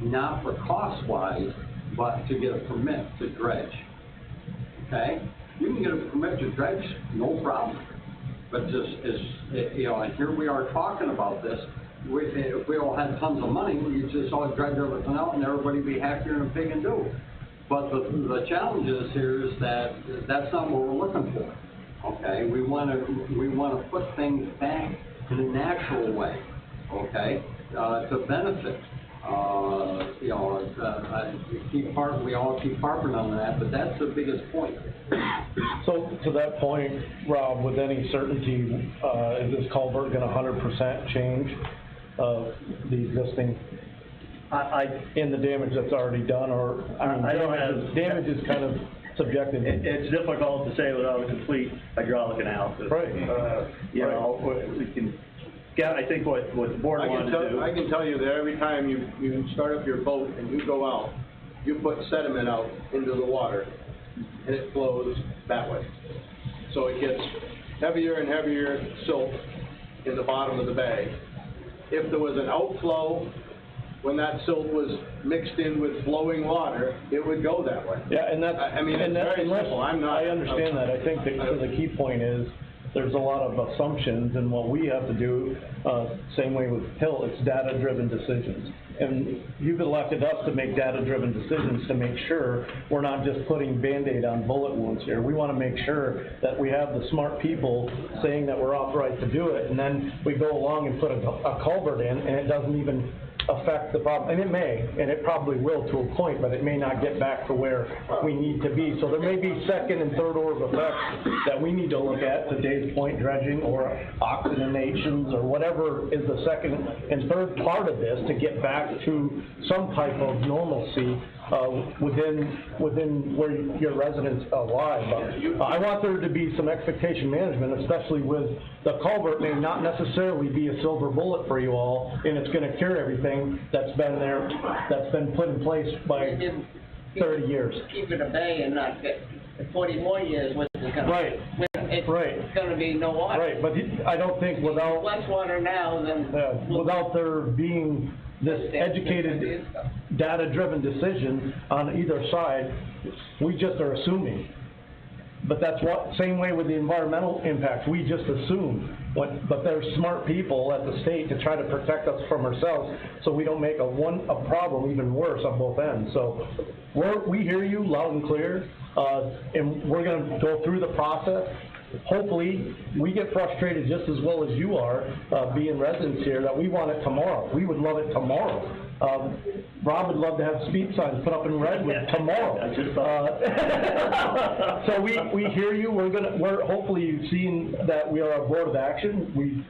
[SPEAKER 4] not for cost-wise, but to get a permit to dredge, okay? You can get a permit to dredge, no problem. But just as, you know, and here we are talking about this, if we all had tons of money, we just all dredge everything out and everybody be happier than a pig and do. But the challenge is here is that that's not what we're looking for. Okay, we want to put things back in a natural way. Okay, to benefit. You know, we all keep harping on that, but that's the biggest point.
[SPEAKER 16] So to that point, Rob, with any certainty, is this culvert going to 100% change the existing in the damage that's already done, or, I mean,
[SPEAKER 2] I don't have-
[SPEAKER 16] damage is kind of subjective.
[SPEAKER 2] It's difficult to say without a complete hydraulic analysis.
[SPEAKER 16] Right.
[SPEAKER 2] You know, we can, yeah, I think what the board wanted to do.
[SPEAKER 10] I can tell you that every time you start up your boat and you go out, you put sediment out into the water, and it flows that way. So it gets heavier and heavier silt in the bottom of the bag. If there was an outflow, when that silt was mixed in with flowing water, it would go that way.
[SPEAKER 16] Yeah, and that's,
[SPEAKER 10] I mean,
[SPEAKER 16] and
[SPEAKER 10] it's
[SPEAKER 16] that's,
[SPEAKER 10] very simple. I'm not.
[SPEAKER 16] I understand that. I think that the key point is, there's a lot of assumptions, and what we have to do, same way with Hill, it's data-driven decisions. And you've elected us to make data-driven decisions to make sure we're not just putting Band-Aid on bullet wounds here. We want to make sure that we have the smart people saying that we're authorized to do it, and then we go along and put a culvert in, and it doesn't even affect the problem, and it may, and it probably will to a point, but it may not get back to where we need to be. So there may be second and third order effects that we need to look at, to Dave's point, dredging or oxygenations or whatever is the second and third part of this to get back to some type of normalcy within where your residents lie. But I want there to be some expectation management, especially with the culvert may not necessarily be a silver bullet for you all, and it's going to cure everything that's been there, that's been put in place by 30 years.
[SPEAKER 13] Keep it a bay and not get 40 more years with it.
[SPEAKER 16] Right.
[SPEAKER 13] It's going to be no water.
[SPEAKER 16] Right, but I don't think without
[SPEAKER 13] Less water now than.
[SPEAKER 16] without there being this educated, data-driven decision on either side, we just are assuming. But that's what, same way with the environmental impacts, we just assume. But there's smart people at the state to try to protect us from ourselves, so we don't make a problem even worse on both ends. So we hear you loud and clear, and we're going to go through the process. Hopefully, we get frustrated just as well as you are, being residents here, that we want it tomorrow. We would love it tomorrow. Rob would love to have speed signs put up in Redwood tomorrow. So we hear you. We're hopefully you've seen that we are a board of action. We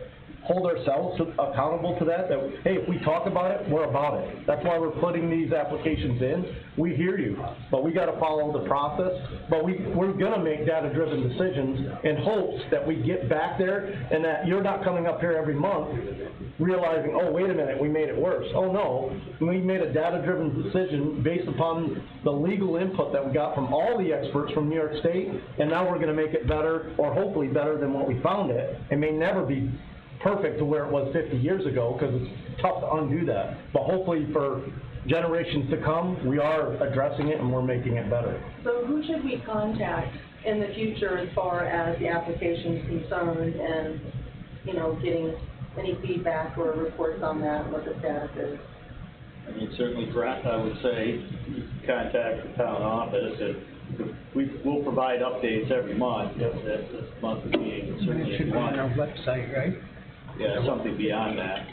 [SPEAKER 16] hold ourselves accountable to that, hey, if we talk about it, we're about it. That's why we're putting these applications in. We hear you, but we got to follow the process. But we're going to make data-driven decisions in hopes that we get back there and that you're not coming up here every month realizing, oh, wait a minute, we made it worse. Oh, no, we made a data-driven decision based upon the legal input that we got from all the experts from New York State, and now we're going to make it better, or hopefully better than what we found it. It may never be perfect to where it was 50 years ago, because it's tough to undo that. But hopefully for generations to come, we are addressing it and we're making it better.
[SPEAKER 14] So who should we contact in the future as far as the application is concerned, and, getting any feedback or reports on that, what the status is?
[SPEAKER 2] I mean, certainly, Brent, I would say, you can contact the town office, and we'll provide updates every month. This month being certainly
[SPEAKER 13] It should be on our website, right?
[SPEAKER 2] Yeah, something beyond that.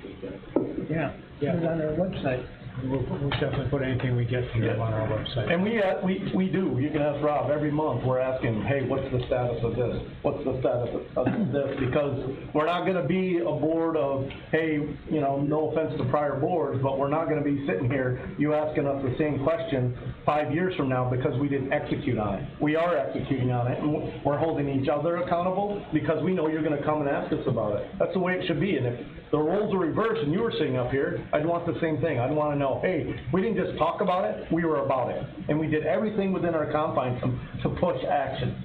[SPEAKER 13] Yeah, put it on our website.
[SPEAKER 1] We'll definitely put anything we get to you on our website.
[SPEAKER 16] And we do. You can ask Rob. Every month we're asking, hey, what's the status of this? What's the status of this? Because we're not going to be a board of, hey, no offense to prior boards, but we're not going to be sitting here, you asking us the same question 5 years from now because we didn't execute on it. We are executing on it, and we're holding each other accountable because we know you're going to come and ask us about it. That's the way it should be. And if the roles are reversed and you were sitting up here, I'd want the same thing. I'd want to know, hey, we didn't just talk about it, we were about it. And we did everything within our confines to push action.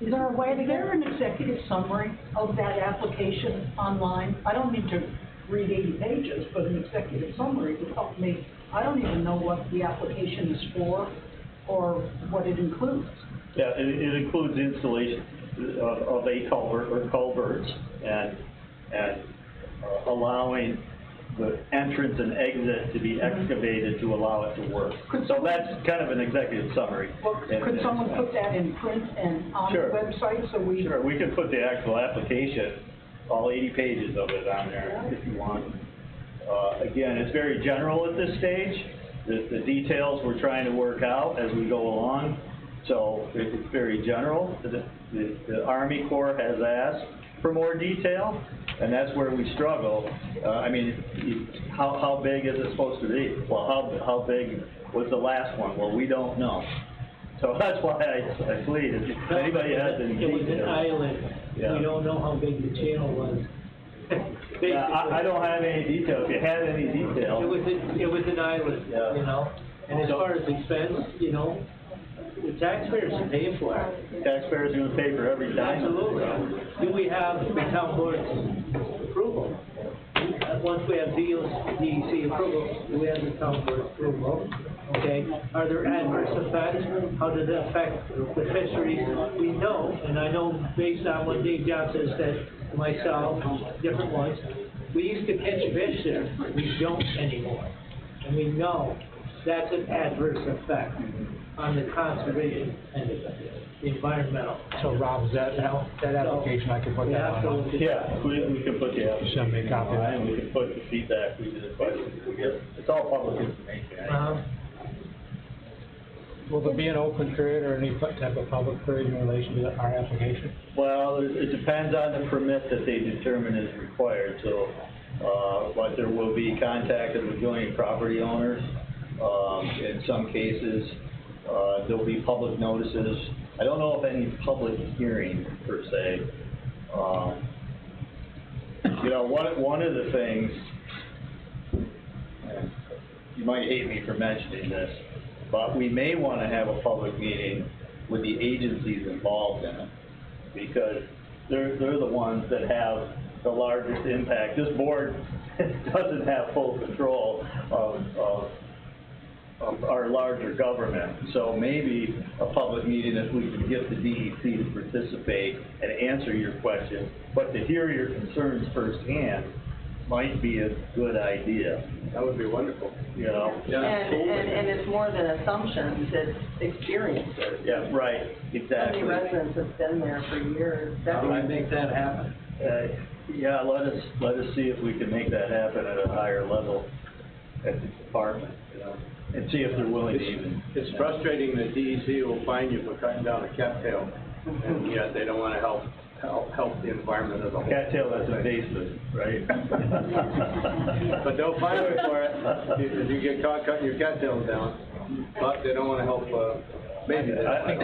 [SPEAKER 17] Is there a way to get an executive summary of that application online? I don't need to read 80 pages, but an executive summary would help me. I don't even know what the application is for or what it includes.
[SPEAKER 2] Yeah, it includes installation of a culvert or culverts and allowing the entrance and exit to be excavated to allow it to work. So that's kind of an executive summary.
[SPEAKER 17] Well, could someone put that in print and on the website so we...
[SPEAKER 2] Sure, we can put the actual application, all 80 pages of it on there if you want. Again, it's very general at this stage. The details we're trying to work out as we go along. So it's very general. The Army Corps has asked for more detail, and that's where we struggle. I mean, how big is it supposed to be? Well, how big was the last one? Well, we don't know. So that's why I plead, if anybody has any
[SPEAKER 3] It was an
[SPEAKER 2] details.
[SPEAKER 3] island.
[SPEAKER 2] Yeah.
[SPEAKER 3] We don't know how big the channel was.
[SPEAKER 2] Yeah, I don't have any detail. If you had any detail.
[SPEAKER 3] It was an island,
[SPEAKER 2] Yeah.
[SPEAKER 3] you know? And as far as expense, you know, the taxpayers are paying for it.
[SPEAKER 2] Taxpayers are gonna pay for every dime.
[SPEAKER 3] Absolutely. Do we have the town board's approval? Once we have DEC approval, do we have the town board's approval? Okay, are there adverse effects? How does it affect the fisheries? We know, and I know based on what Dave Johnson said, myself, different ones, we used to catch fish there, we don't anymore. And we know that's an adverse effect on the conservation and the environmental.
[SPEAKER 1] So Rob, is that application, I can put that on?
[SPEAKER 2] Yeah, we can put the application.
[SPEAKER 1] Send me a copy of that.
[SPEAKER 2] And we can put the feedback, we did the questions, we get, it's all public information.
[SPEAKER 1] Will there be an open period or any type of public period in relation to our application?
[SPEAKER 2] Well, it depends on the permit that they determine is required, so, but there will be contact of adjoining property owners. In some cases, there'll be public notices. I don't know of any public hearing per se. You know, one of the things, and you might hate me for mentioning this, but we may want to have a public meeting with the agencies involved in it, because they're the ones that have the largest impact. This board doesn't have full control of our larger government, so maybe a public meeting, if we can get the DEC to participate and answer your questions, but to hear your concerns firsthand might be a good idea.
[SPEAKER 10] That would be wonderful.
[SPEAKER 2] You know?
[SPEAKER 14] And it's more than assumptions, it's experiences.
[SPEAKER 2] Yeah, right, exactly.
[SPEAKER 14] So many residents have been there for years.
[SPEAKER 3] How do I make that happen?
[SPEAKER 2] Yeah, let us see if we can make that happen at a higher level at the department, you know, and see if they're willing to even.
[SPEAKER 10] It's frustrating that DEC will fine you for cutting down a cattail, and yet they don't want to help the environment as a whole.
[SPEAKER 2] Cattail, that's invasive, right?
[SPEAKER 10] But they'll fine you for it if you get caught cutting your cattails down, but they don't want to help, maybe.
[SPEAKER 2] I think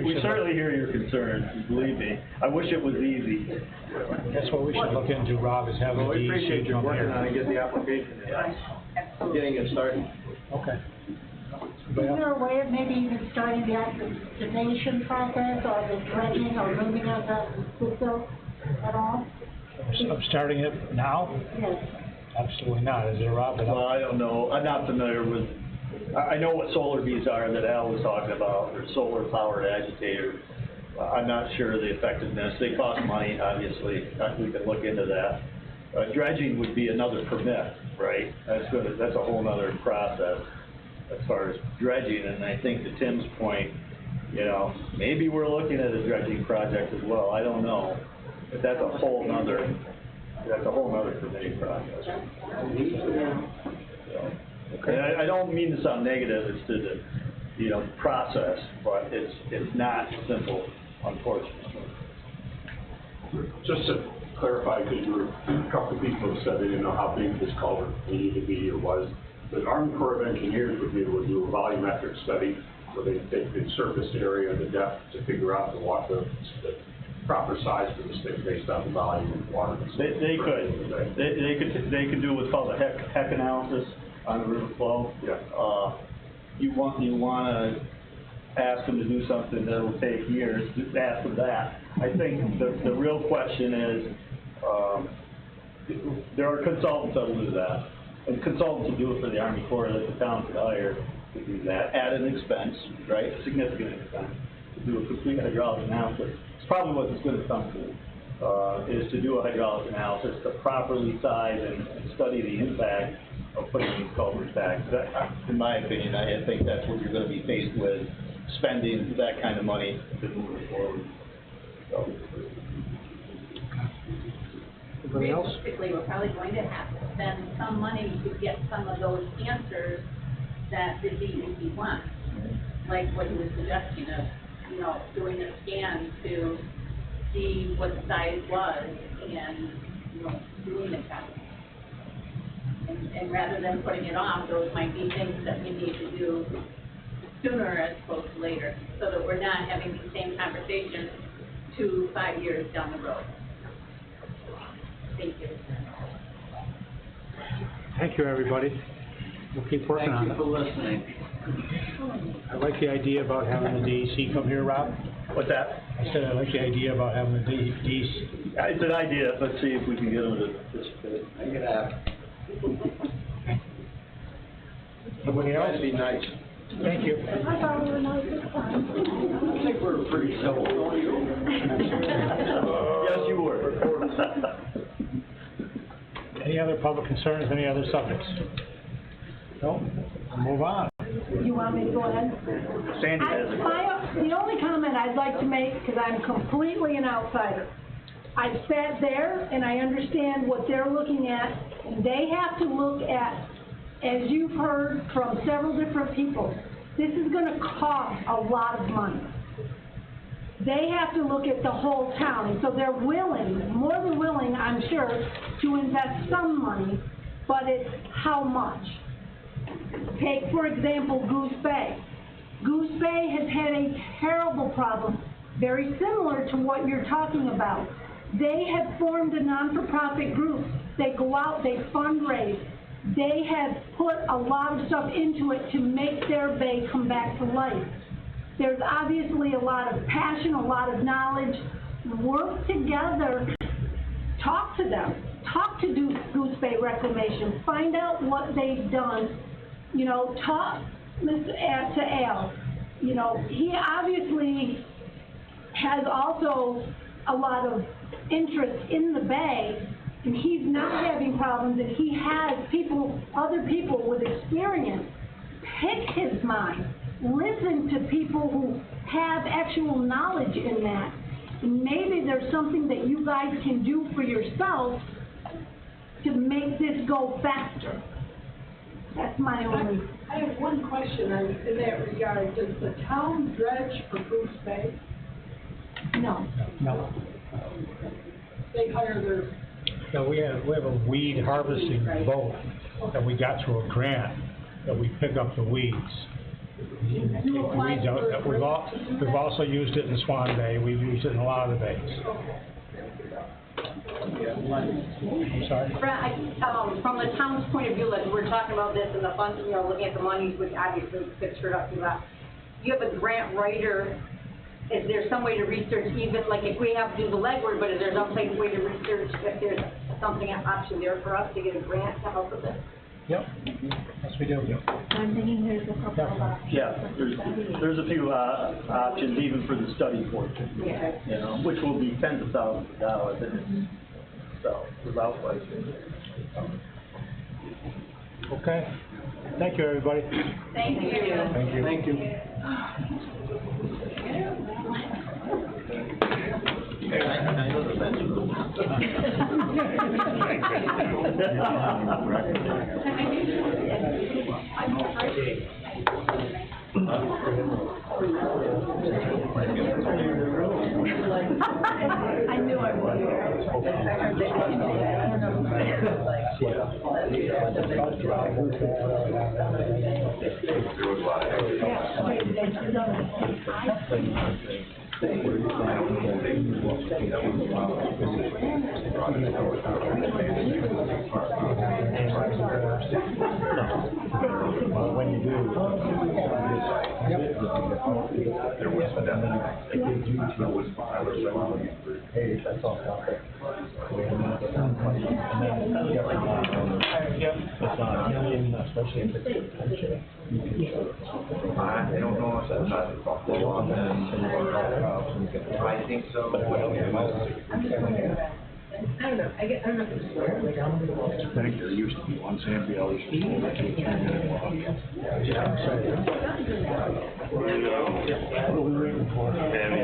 [SPEAKER 2] we certainly hear your concerns, believe me. I wish it was easy.
[SPEAKER 1] That's what we should look into, Rob, is having
[SPEAKER 10] Well, we
[SPEAKER 1] DEC
[SPEAKER 10] appreciate you
[SPEAKER 1] come
[SPEAKER 10] working
[SPEAKER 1] here.
[SPEAKER 10] on it, get the application in, getting it started.
[SPEAKER 1] Okay.
[SPEAKER 12] Is there a way of maybe even starting the activation process or the dredging or moving of the system at all?
[SPEAKER 1] I'm starting it now?
[SPEAKER 12] Yes.
[SPEAKER 1] Absolutely not, is there, Rob?
[SPEAKER 2] Well, I don't know, I'm not familiar with, I know what solar bees are that Al was talking about, they're solar powered agitators. I'm not sure of the effectiveness, they cost money, obviously, we can look into that. Dredging would be another permit, right? That's a whole nother process as far as dredging, and I think to Tim's point, you know, maybe we're looking at a dredging project as well, I don't know. But that's a whole nother permitting process. And I don't mean to sound negative as to the, you know, process, but it's not simple, unfortunately.
[SPEAKER 15] Just to clarify, because a couple of people have said they didn't know how big this culvert needed to be or was. The Army Corps of Engineers would be able to do a volumetric study, so they take the surface area and the depth to figure out the proper size for the stick based on the volume of water.
[SPEAKER 2] They could do what's called a heck analysis on the river flow.
[SPEAKER 15] Yeah.
[SPEAKER 2] You want to ask them to do something that'll take years, just ask them that. I think the real question is, there are consultants that will do that. And consultants will do it for the Army Corps that the town could hire to do that at an expense, right? Significant expense, to do a complete hydraulic analysis. It's probably what it's going to come to, is to do a hydraulic analysis to properly size and study the impact of putting these culverts back. In my opinion, I think that's what you're going to be faced with, spending that kind of money to move it forward. So.
[SPEAKER 6] Realistically, we're probably going to have to spend some money to get some of those answers that the DEC wants, like what you were suggesting of, you know, doing a scan to see what the size was and, you know, doing the test. And rather than putting it off, those might be things that we need to do sooner as opposed to later, so that we're not having the same conversation 5 years down the road. Thank you.
[SPEAKER 1] Thank you, everybody. We'll keep working on it.
[SPEAKER 4] Thank you for listening.
[SPEAKER 1] I like the idea about having the DEC come here, Rob.
[SPEAKER 2] What's that?
[SPEAKER 1] I said I like the idea about having the DEC.
[SPEAKER 2] It's an idea, let's see if we can get them to participate.
[SPEAKER 4] Make it happen.
[SPEAKER 1] Somebody else?
[SPEAKER 10] That'd be nice.
[SPEAKER 1] Thank you.
[SPEAKER 4] I think we're pretty civil, don't you?
[SPEAKER 2] Yes, you were.
[SPEAKER 1] Any other public concerns, any other subjects? No? We'll move on.
[SPEAKER 12] You want me to go ahead?
[SPEAKER 2] Sandy has it.
[SPEAKER 12] The only comment I'd like to make, because I'm completely an outsider, I've sat there and I understand what they're looking at, and they have to look at, as you've heard from several different people, this is gonna cost a lot of money. They have to look at the whole town, and so they're willing, more than willing, I'm sure, to invest some money, but it's how much. Take, for example, Goose Bay. Goose Bay has had a terrible problem, very similar to what you're talking about. They have formed a non-for-profit group. They go out, they fundraise. They have put a lot of stuff into it to make their bay come back to life. There's obviously a lot of passion, a lot of knowledge. Work together, talk to them, talk to Goose Bay Reclamation, find out what they've done. You know, talk to Al. You know, he obviously has also a lot of interest in the bay, and he's not having problems, and he has people, other people with experience. Pick his mind. Listen to people who have actual knowledge in that. And maybe there's something that you guys can do for yourself to make this go faster. That's my only.
[SPEAKER 17] I have one question in that regard. Does the town dredge for Goose Bay?
[SPEAKER 12] No.
[SPEAKER 1] No.
[SPEAKER 17] They hire their,
[SPEAKER 1] No, we have a weed harvesting boat that we got through a grant, that we pick up the weeds. Take the weeds out. We've also used it in Swan Bay, we've used it in a lot of the bays. I'm sorry?
[SPEAKER 18] From the town's point of view, like we're talking about this and the funds, you know, looking at the money, which obviously fits right up to that. You have a grant writer. Is there some way to research, even like if we have to do the legwork, but is there some way to research if there's something, an option there for us to get a grant to help with this?
[SPEAKER 1] Yep. Yes, we do.
[SPEAKER 5] I'm thinking there's a couple of options.
[SPEAKER 2] Yeah, there's a few options even for the study portion,
[SPEAKER 18] Yeah.
[SPEAKER 2] you know, which will be tens of thousands of dollars in it. So, without question.
[SPEAKER 1] Okay. Thank you, everybody.
[SPEAKER 6] Thank you.
[SPEAKER 1] Thank you.
[SPEAKER 4] Thank you.
[SPEAKER 12] I knew I would.
[SPEAKER 1] When you do,
[SPEAKER 15] There was
[SPEAKER 1] hey, that's all. Especially if it's
[SPEAKER 10] I don't know if that's not the law, I think so.
[SPEAKER 17] I don't know, I don't know if it's
[SPEAKER 10] I think there used to be one San Biel used to be like a 3-minute walk.
[SPEAKER 1] What are we waiting for? Okay.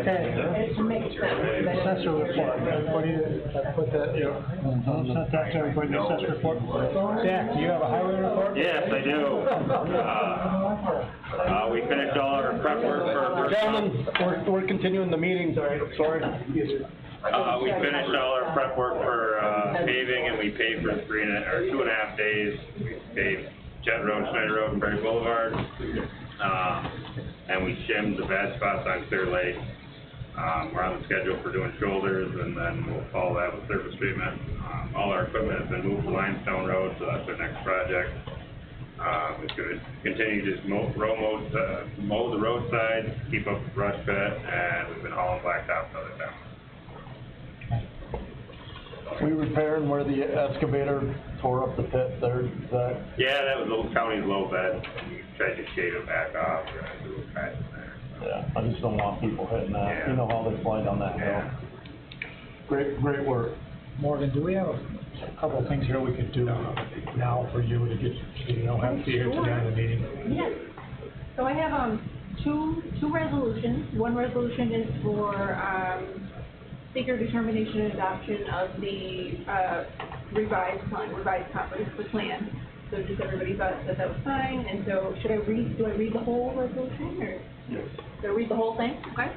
[SPEAKER 1] Assessor report. Everybody, put that, sent that to everybody, the assessor report. Jack, do you have a highway report?
[SPEAKER 19] Yes, I do. We finished all our prep work for.
[SPEAKER 16] Gentlemen, we're continuing the meeting, sorry.
[SPEAKER 19] We finished all our prep work for, paving, and we paved for 2.5 days. We paved Jet Road, Schneider Road, and Berry Boulevard. And we shimmed the bad spots on Clear Lake. We're on the schedule for doing shoulders, and then we'll follow that with surface treatment. All our equipment has been moved to Limestone Road, so that's our next project. It's going to continue to mow the roadside, keep up the brush pit, and we've been hauling blacktop to other towns.
[SPEAKER 16] We repairing where the excavator tore up the pit there, Zach?
[SPEAKER 19] Yeah, that was Old County's low bed. We tried to shave it back off, or do a patch in there.
[SPEAKER 16] Yeah, I just don't want people hitting that.
[SPEAKER 19] Yeah.
[SPEAKER 16] You know how they slide down that hill. Great work.
[SPEAKER 1] Morgan, do we have a couple of things here we could do now for you to get, so you don't have to be here to the end of the meeting?
[SPEAKER 5] Yes. So I have, two resolutions. One resolution is for, seeker determination and adoption of the, revised comprehensive plan. So just everybody thought that that was fine, and so do I read the whole resolution, or?
[SPEAKER 16] Yes.
[SPEAKER 5] Do I read the whole thing? Okay.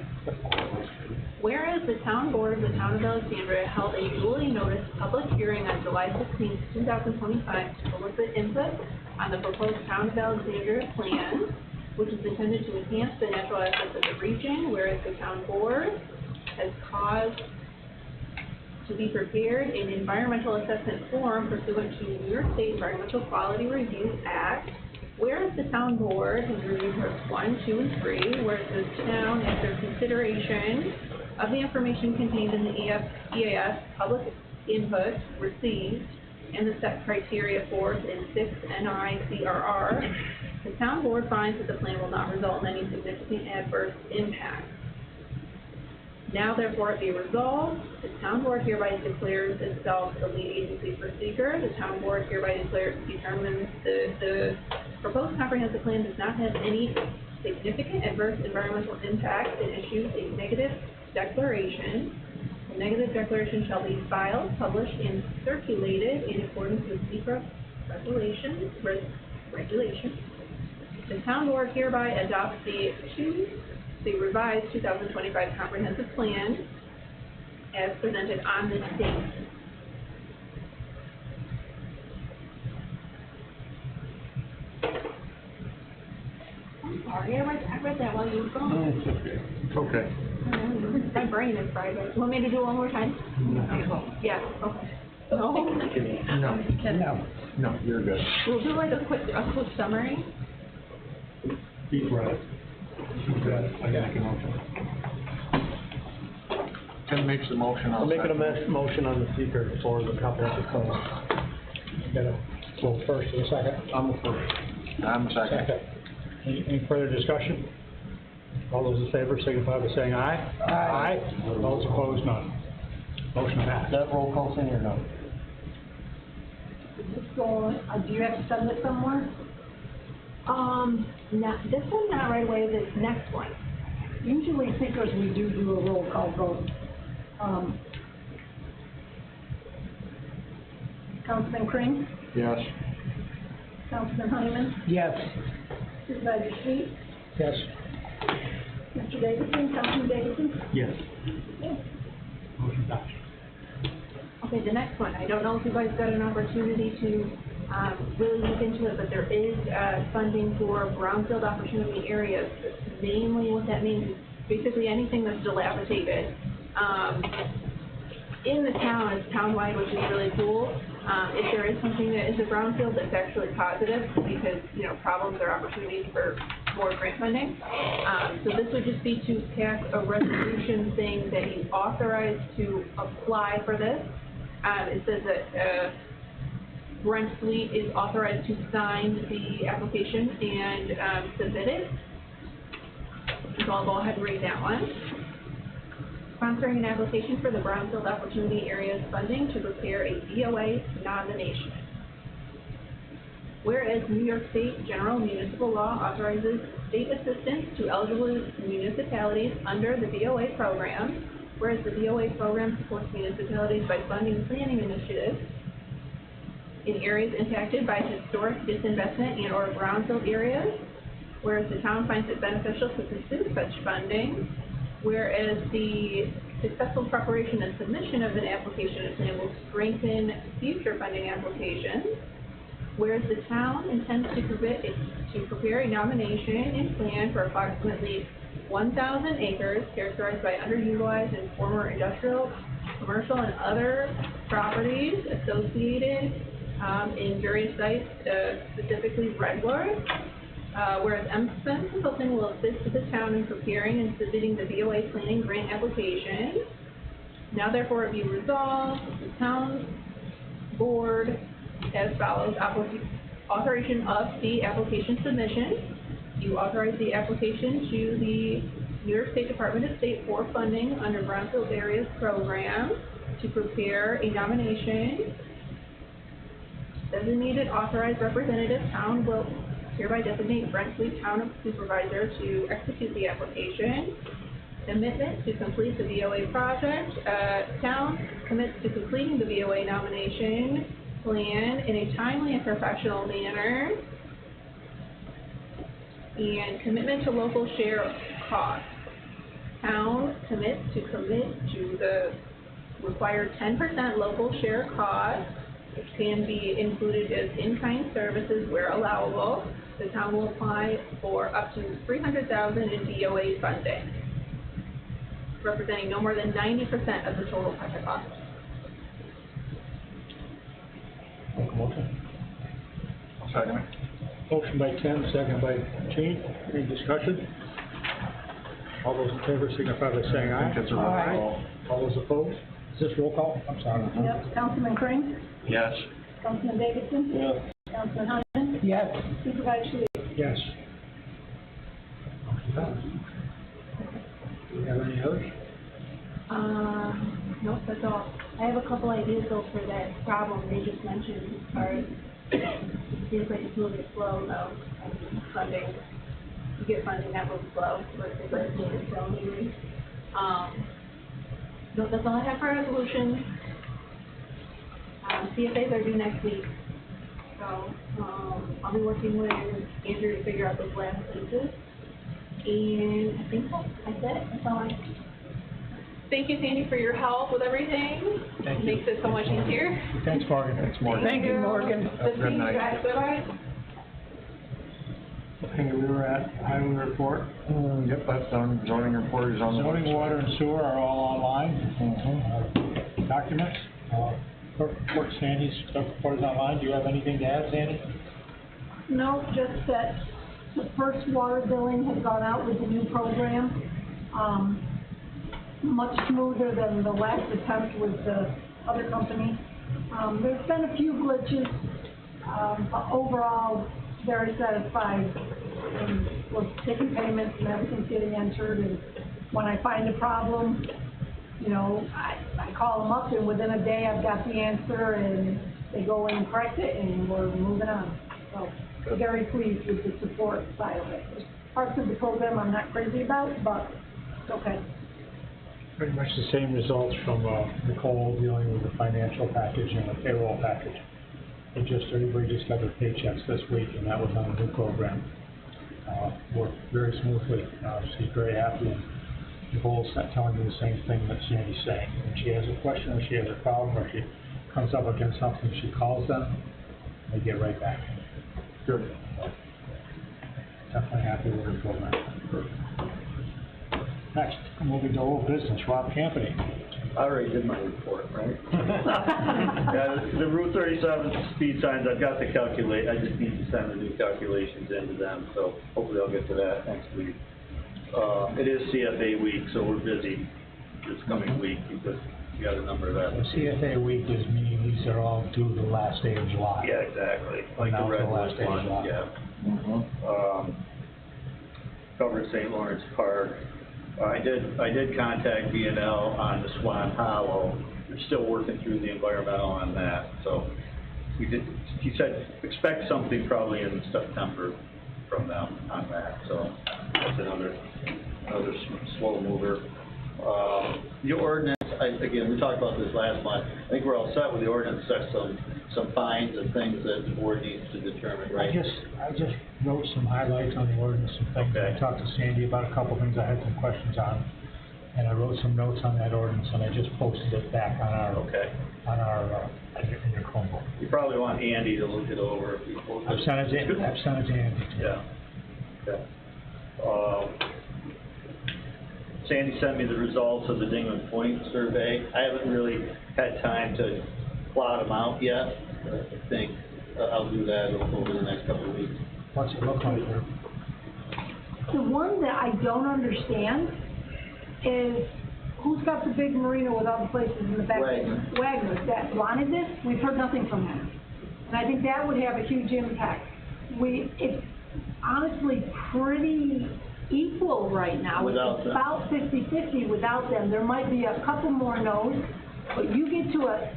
[SPEAKER 5] Whereas the town board of the town of Alexandria held a duly noticed public hearing on July 16, 2025 to solicit input on the proposed town of Alexandria plan, which is intended to enhance the natural assets of the region, whereas the town board has caused to be prepared an environmental assessment form pursuant to New York State Environmental Quality Review Act, whereas the town board has reviewed parts 1, 2, and 3, whereas the town, after consideration of the information contained in the EAS public input received and the set criteria for in 6 NICRR, the town board finds that the plan will not result in any significant adverse impact. Now therefore it be resolved, the town board hereby declares itself the lead agency for seeker. The town board hereby determines the proposed comprehensive plan does not have any significant adverse environmental impact and issues a negative declaration. The negative declaration shall be filed, published, and circulated in accordance with secret regulations. The town board hereby adopts the revised 2025 comprehensive plan as presented on this date. I'm sorry, I read that while you were gone.
[SPEAKER 16] It's okay. It's okay.
[SPEAKER 5] My brain is fried. You want me to do it one more time?
[SPEAKER 16] No.
[SPEAKER 5] Yeah, okay. No?
[SPEAKER 16] No, you're good.
[SPEAKER 5] We'll do like a quick summary.
[SPEAKER 16] He's right. I got a motion.
[SPEAKER 10] Ken makes the motion.
[SPEAKER 1] I'm making a motion on the seeker for the comprehensive plan. You gotta go first and second.
[SPEAKER 10] I'm the first. I'm second.
[SPEAKER 1] Any further discussion? All those in favor signify by saying aye. Aye. Those opposed, none. Motion passed.
[SPEAKER 16] That roll call thing or no?
[SPEAKER 12] So, do you have to send it somewhere?
[SPEAKER 5] This one not right away, this next one.
[SPEAKER 12] Usually seekers, we do a roll call vote. Councilman Crane?
[SPEAKER 10] Yes.
[SPEAKER 12] Councilman Honeyman?
[SPEAKER 1] Yes.
[SPEAKER 12] Supervisor Street?
[SPEAKER 1] Yes.
[SPEAKER 12] Mr. Davidson, Councilman Davidson?
[SPEAKER 1] Yes. Motion passed.
[SPEAKER 5] Okay, the next one, I don't know if you guys got an opportunity to really look into it, but there is funding for brownfield opportunity areas. Mainly what that means is basically anything that's dilapidated in the town, it's townwide, which is really cool. If there is something that is a brownfield that's actually positive, because, you know, problems are opportunities for more grant funding. So this would just be to pass a resolution saying that he's authorized to apply for this. It says that Brent Fleet is authorized to sign the application and submit it. So I'll go ahead and read that one. Sponsoring an application for the Brownfield Opportunity Areas funding to prepare a BOA nomination. Whereas New York State General Municipal Law authorizes state assistance to eligible municipalities under the BOA program, whereas the BOA program supports municipalities by funding planning initiatives in areas impacted by historic disinvestment and or brownfield areas, whereas the town finds it beneficial to pursue such funding, whereas the Successful preparation and submission of an application and plan will strengthen future funding applications. Whereas the town intends to prepare a nomination and plan for approximately 1,000 acres characterized by underutilized and former industrial, commercial, and other properties associated in various sites, specifically Redwood. Whereas M. Consulting will assist the town in preparing and submitting the VOA planning grant application. Now therefore it be resolved, the town board as follows: authorization of the application submission. You authorize the application to the New York State Department of State for funding under Brownfield Areas Program to prepare a nomination. Designated authorized representative town will hereby designate Brent Fleet Town Supervisor to execute the application. Commitment to complete the VOA project. Town commits to completing the VOA nomination plan in a timely and professional manner. And commitment to local share costs. Town commits to the required 10% local share cost, which can be included as in-kind services where allowable. The town will apply for up to $300,000 in VOA funding, representing no more than 90% of the total project cost.
[SPEAKER 1] Motion.
[SPEAKER 10] Second.
[SPEAKER 1] Motion by Tim, second by Gene. Any discussion? All those in favor signify by saying aye.
[SPEAKER 10] I think it's a roll call.
[SPEAKER 1] All those opposed? Is this roll call? I'm sorry.
[SPEAKER 17] Yep, Councilman Crane,
[SPEAKER 10] Yes.
[SPEAKER 17] Councilman Davidson,
[SPEAKER 1] Yes.
[SPEAKER 17] Councilman Hunter,
[SPEAKER 1] Yes.
[SPEAKER 17] Supervisor Lee.
[SPEAKER 1] Yes. Do you have any others?
[SPEAKER 5] Nope, that's all. I have a couple ideas though for that problem they just mentioned as far as, it seems like it's moving slow though. I mean, funding, you get funding that moves slow, but it's like moving slow maybe. No, that's all I have for resolution. CFAs are due next week. So, I'll be working with Andrew to figure out those last pieces. And I think that's it. That's all I. Thank you, Sandy, for your help with everything.
[SPEAKER 1] Thank you.
[SPEAKER 5] Makes it so much easier.
[SPEAKER 1] Thanks, Morgan. Thanks, Morgan.
[SPEAKER 17] Thank you, Morgan.
[SPEAKER 5] Good seeing you guys. Bye-bye.
[SPEAKER 1] Okay, we were at highway report.
[SPEAKER 10] Yep, that's done. Zoning report is on the
[SPEAKER 1] Zoning,
[SPEAKER 10] website.
[SPEAKER 1] water, and sewer are all online. Documents. Clerk report, Sandy's clerk report is online. Do you have anything to add, Sandy?
[SPEAKER 12] No, just that the first water billing has gone out with the new program. Much smoother than the last attempt with the other company. There's been a few glitches, but overall, very satisfied. We're taking payments and everything's getting entered, and when I find a problem, you know, I call them up, and within a day I've got the answer, and they go in and correct it, and we're moving on. So, very pleased with the support side of it. There's parts of the program I'm not crazy about, but it's okay.
[SPEAKER 1] Pretty much the same results from Nicole dealing with the financial package and the payroll package. Everybody just got their paychecks this week, and that was on the new program. Worked very smoothly. She's very happy, and Nicole's telling me the same thing that Sandy's saying. When she has a question, or she has a problem, or she comes up against something, she calls them, and they get right back.
[SPEAKER 10] Good.
[SPEAKER 1] Definitely happy with her program. Next, moving to old business, Rob Campany.
[SPEAKER 2] I already did my report, right? Yeah, the Route 37 speed signs, I've got to calculate, I just need to send the new calculations into them, so hopefully I'll get to that next week. It is CFA week, so we're busy this coming week because we got a number of that.
[SPEAKER 1] CFA week is meaning these are all due the last day of July.
[SPEAKER 2] Yeah, exactly, like the
[SPEAKER 1] Now
[SPEAKER 2] red
[SPEAKER 1] the last day of
[SPEAKER 2] one,
[SPEAKER 1] July.
[SPEAKER 2] yeah. Covered St. Lawrence Park. I did contact B&L on the Swan Hollow. We're still working through the environmental on that, so he said, expect something probably in September from them on that, so that's another slow mover. The ordinance, again, we talked about this last month. I think we're all set with the ordinance, set some fines and things that the board needs to determine, right?
[SPEAKER 1] I just wrote some highlights on the ordinance and things.
[SPEAKER 2] Okay.
[SPEAKER 1] I talked to Sandy about a couple things I had some questions on. and I wrote some notes on that ordinance, and I just posted it back on our,
[SPEAKER 2] Okay.
[SPEAKER 1] in your Chromebook.
[SPEAKER 2] You probably want Andy to look it over before.
[SPEAKER 1] I've sent it to Andy.
[SPEAKER 2] Yeah. Okay. Sandy sent me the results of the Dingman Point survey. I haven't really had time to plot them out yet, but I think I'll do that over the next couple of weeks.
[SPEAKER 1] What's it look like there?
[SPEAKER 12] The one that I don't understand is who's got the big marina with all the places in the back? Wagner's that wanted this. We've heard nothing from them. And I think that would have a huge impact. It's honestly pretty equal right now.
[SPEAKER 2] Without
[SPEAKER 12] it's
[SPEAKER 2] them.
[SPEAKER 12] about 50-50 without them. There might be a couple more no's, but you get to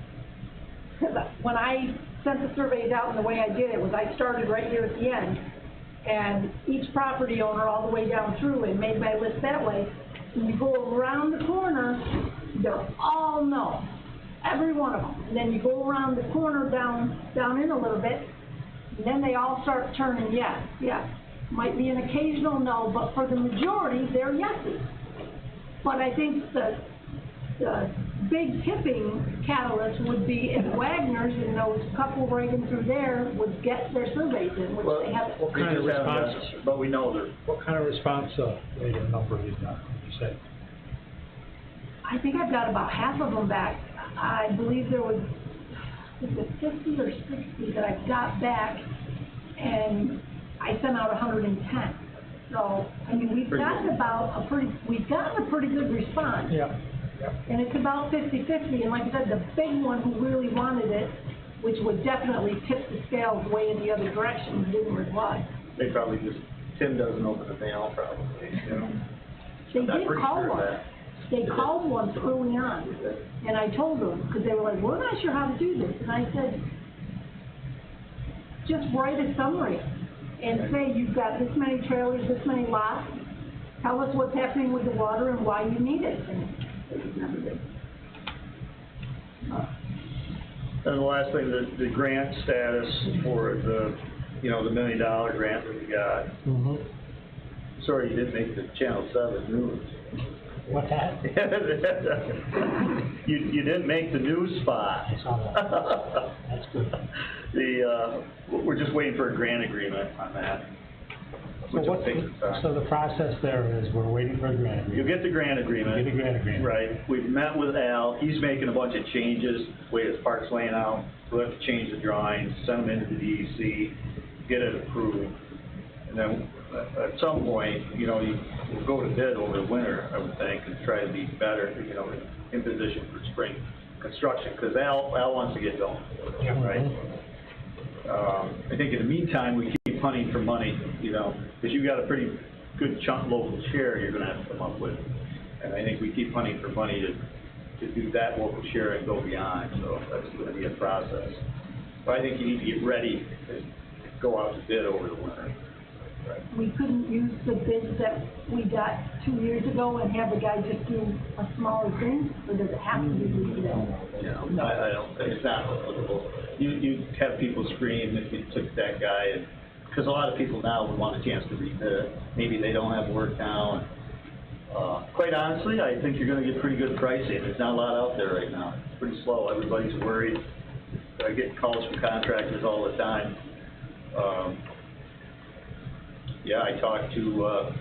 [SPEAKER 12] when I sent the surveys out and the way I did it was I started right here at the end, and each property owner all the way down through and made my list that way. When you go around the corner, they're all no, every one of them. And then you go around the corner down in a little bit, and then they all start turning yes, yes. Might be an occasional no, but for the majority, they're yeses. But I think the big tipping catalyst would be if Wagner's and those couple right in through there would get their surveys in, which they have.
[SPEAKER 1] What kind of response?
[SPEAKER 2] But we know they're.
[SPEAKER 1] What kind of response rate or number is that? You said.
[SPEAKER 12] I think I've got about half of them back. I believe there was it 50 or 60 that I got back, and I sent out 110. So I mean, we've gotten a pretty good response.
[SPEAKER 1] Yeah.
[SPEAKER 12] And it's about 50-50, and like I said, the big one who really wanted it, which would definitely tip the scales way in the other direction, didn't reply.
[SPEAKER 2] They probably Tim doesn't open the mail probably, you know.
[SPEAKER 12] They did call once. They called once early on, and I told them, because they were like, we're not sure how to do this, and I said, just write a summary and say you've got this many trailers, this many lots, tell us what's happening with the water and why you need it.
[SPEAKER 2] And the last thing, the grant status for the $1 million grant that we got.
[SPEAKER 1] Mm-hmm.
[SPEAKER 2] Sorry you didn't make the Channel 7 news.
[SPEAKER 1] What's that?
[SPEAKER 2] You didn't make the news spot.
[SPEAKER 1] I saw that. That's good.
[SPEAKER 2] We're just waiting for a grant agreement on that.
[SPEAKER 1] So the process there is we're waiting for a grant agreement.
[SPEAKER 2] You'll get the grant agreement.
[SPEAKER 1] Get a grant agreement.
[SPEAKER 2] Right. We've met with Al. He's making a bunch of changes, the way his park's laying out. We'll have to change the drawings, send them into the DEC, get it approved. And then at some point, we'll go to bid over the winter, I would think, and try to be better, in position for spring construction, because Al wants to get going, right? I think in the meantime, we keep hunting for money, because you've got a pretty good chunk local share you're going to have to come up with. And I think we keep hunting for money to do that local share and go beyond, so that's going to be a process. But I think you need to get ready to go out to bid over the winter. Right.
[SPEAKER 12] We couldn't use the bids that we got 2 years ago and have the guy just do a smaller thing, or does it have to be rebid?
[SPEAKER 2] No, I don't think it's not applicable. You have people scream if you took that guy, because a lot of people now would want a chance to rebid. Maybe they don't have work now. Quite honestly, I think you're going to get pretty good pricing. There's not a lot out there right now. It's pretty slow. Everybody's worried. I get calls from contractors all the time. Yeah, I talked to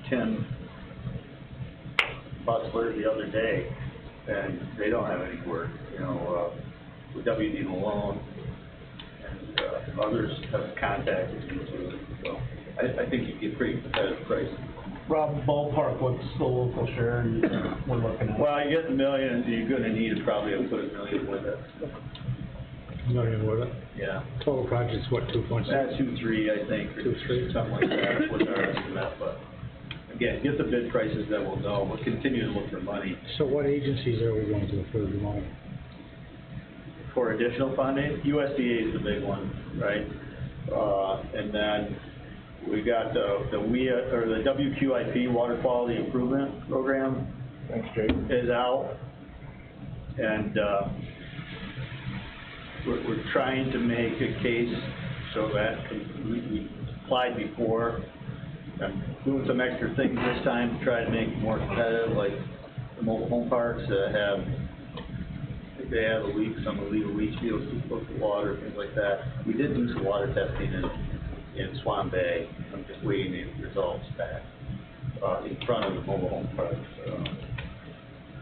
[SPEAKER 2] Tim Butler the other day, and they don't have any work, with W.D. Malone, and others have contacted me too. So I think you get pretty competitive pricing.
[SPEAKER 16] Rob, ballpark, what's the local share we're looking at?
[SPEAKER 2] Well, you get $1 million, you're going to need to probably put $1 million with it.
[SPEAKER 1] $1 million with it?
[SPEAKER 2] Yeah.
[SPEAKER 1] Total project's what, 2.6?
[SPEAKER 2] 2.3, I think.
[SPEAKER 1] 2.3?
[SPEAKER 2] Something like that, was our estimate, but again, get the bid prices, then we'll know. We'll continue to look for money.
[SPEAKER 1] So what agencies are we going to for the money?
[SPEAKER 2] For additional funding, USDA is the big one, right? And then we got the WQIP, Water Quality Improvement Program.
[SPEAKER 16] Thanks, Jake.
[SPEAKER 2] Is out, and we're trying to make a case so that we applied before. I'm doing some extra things this time to try to make it more competitive, like the mobile home parks have, I think they have a leak, some illegal leach fields too close to water, things like that. We did do some water testing in Swan Bay. I'm just waiting the results back, in front of the mobile home parks.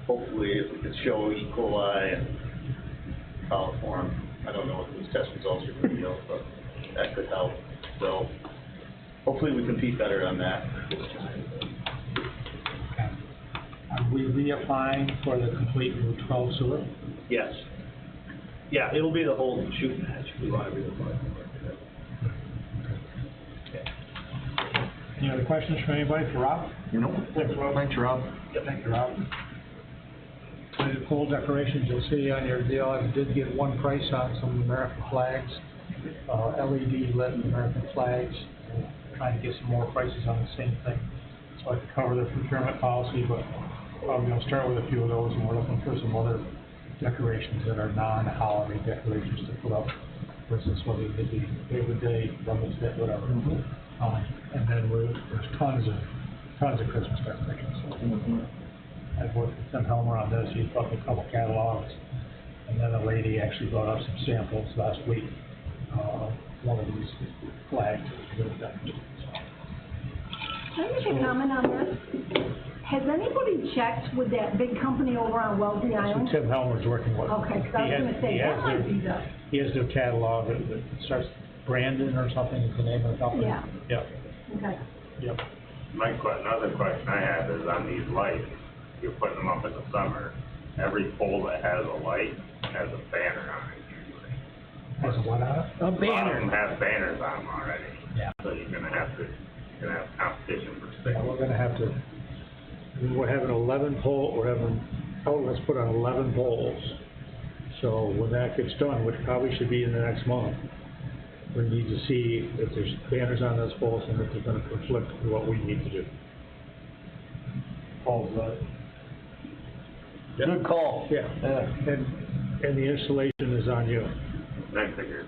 [SPEAKER 2] Hopefully, if we can show E. coli and coliform, I don't know what those test results are going to yield, but that could help. So hopefully we compete better on that this time.
[SPEAKER 1] Are we reapplying for the complete Route 12 sewer?
[SPEAKER 2] Yes. Yeah, it'll be the whole shoot match. We want to reapply for it.
[SPEAKER 1] Any other questions from anybody for Rob?
[SPEAKER 10] No.
[SPEAKER 1] Thanks, Rob.
[SPEAKER 10] Thanks, Rob.
[SPEAKER 1] Yeah, thank you, Rob. The pole decorations, you'll see on your deal, I did get one price on some American flags, LED lit American flags. Trying to get some more prices on the same thing, so I can cover the procurement policy, but probably gonna start with a few of those, and we're looking for some other decorations that are non-holiday decorations to put up. For instance, whether it be Labor Day, Mother's Day, whatever. And then there's tons of Christmas decorations. So. I've worked with Tim Helmer on this. He's brought me a couple catalogs, and then a lady actually brought up some samples last week. One of these flags.
[SPEAKER 17] Can I make a comment on this? Has anybody checked with that big company over on Wellesley Island?
[SPEAKER 1] That's who Tim Helmer's working with.
[SPEAKER 17] Okay, because I was going to say, that might be the...
[SPEAKER 1] He has their catalog that starts Brandon or something is the name of the company.
[SPEAKER 17] Yeah.
[SPEAKER 1] Yep.
[SPEAKER 17] Okay.
[SPEAKER 1] Yep.
[SPEAKER 19] Another question I have is on these lights, you're putting them up in the summer, every pole that has a light has a banner on it usually.
[SPEAKER 1] Has a what on it?
[SPEAKER 19] A lot of them have banners on them already.
[SPEAKER 1] Yeah.
[SPEAKER 19] So you're gonna have competition for space.
[SPEAKER 1] Yeah, we're gonna have to, we're having 11 pole, we're having outlets put on 11 poles. So when that gets done, which probably should be in the next month, we need to see if there's banners on those poles and if they're gonna conflict with what we need to do. Paul's right. Yep.
[SPEAKER 16] Good call.
[SPEAKER 1] Yeah. And the installation is on you.
[SPEAKER 19] I figured.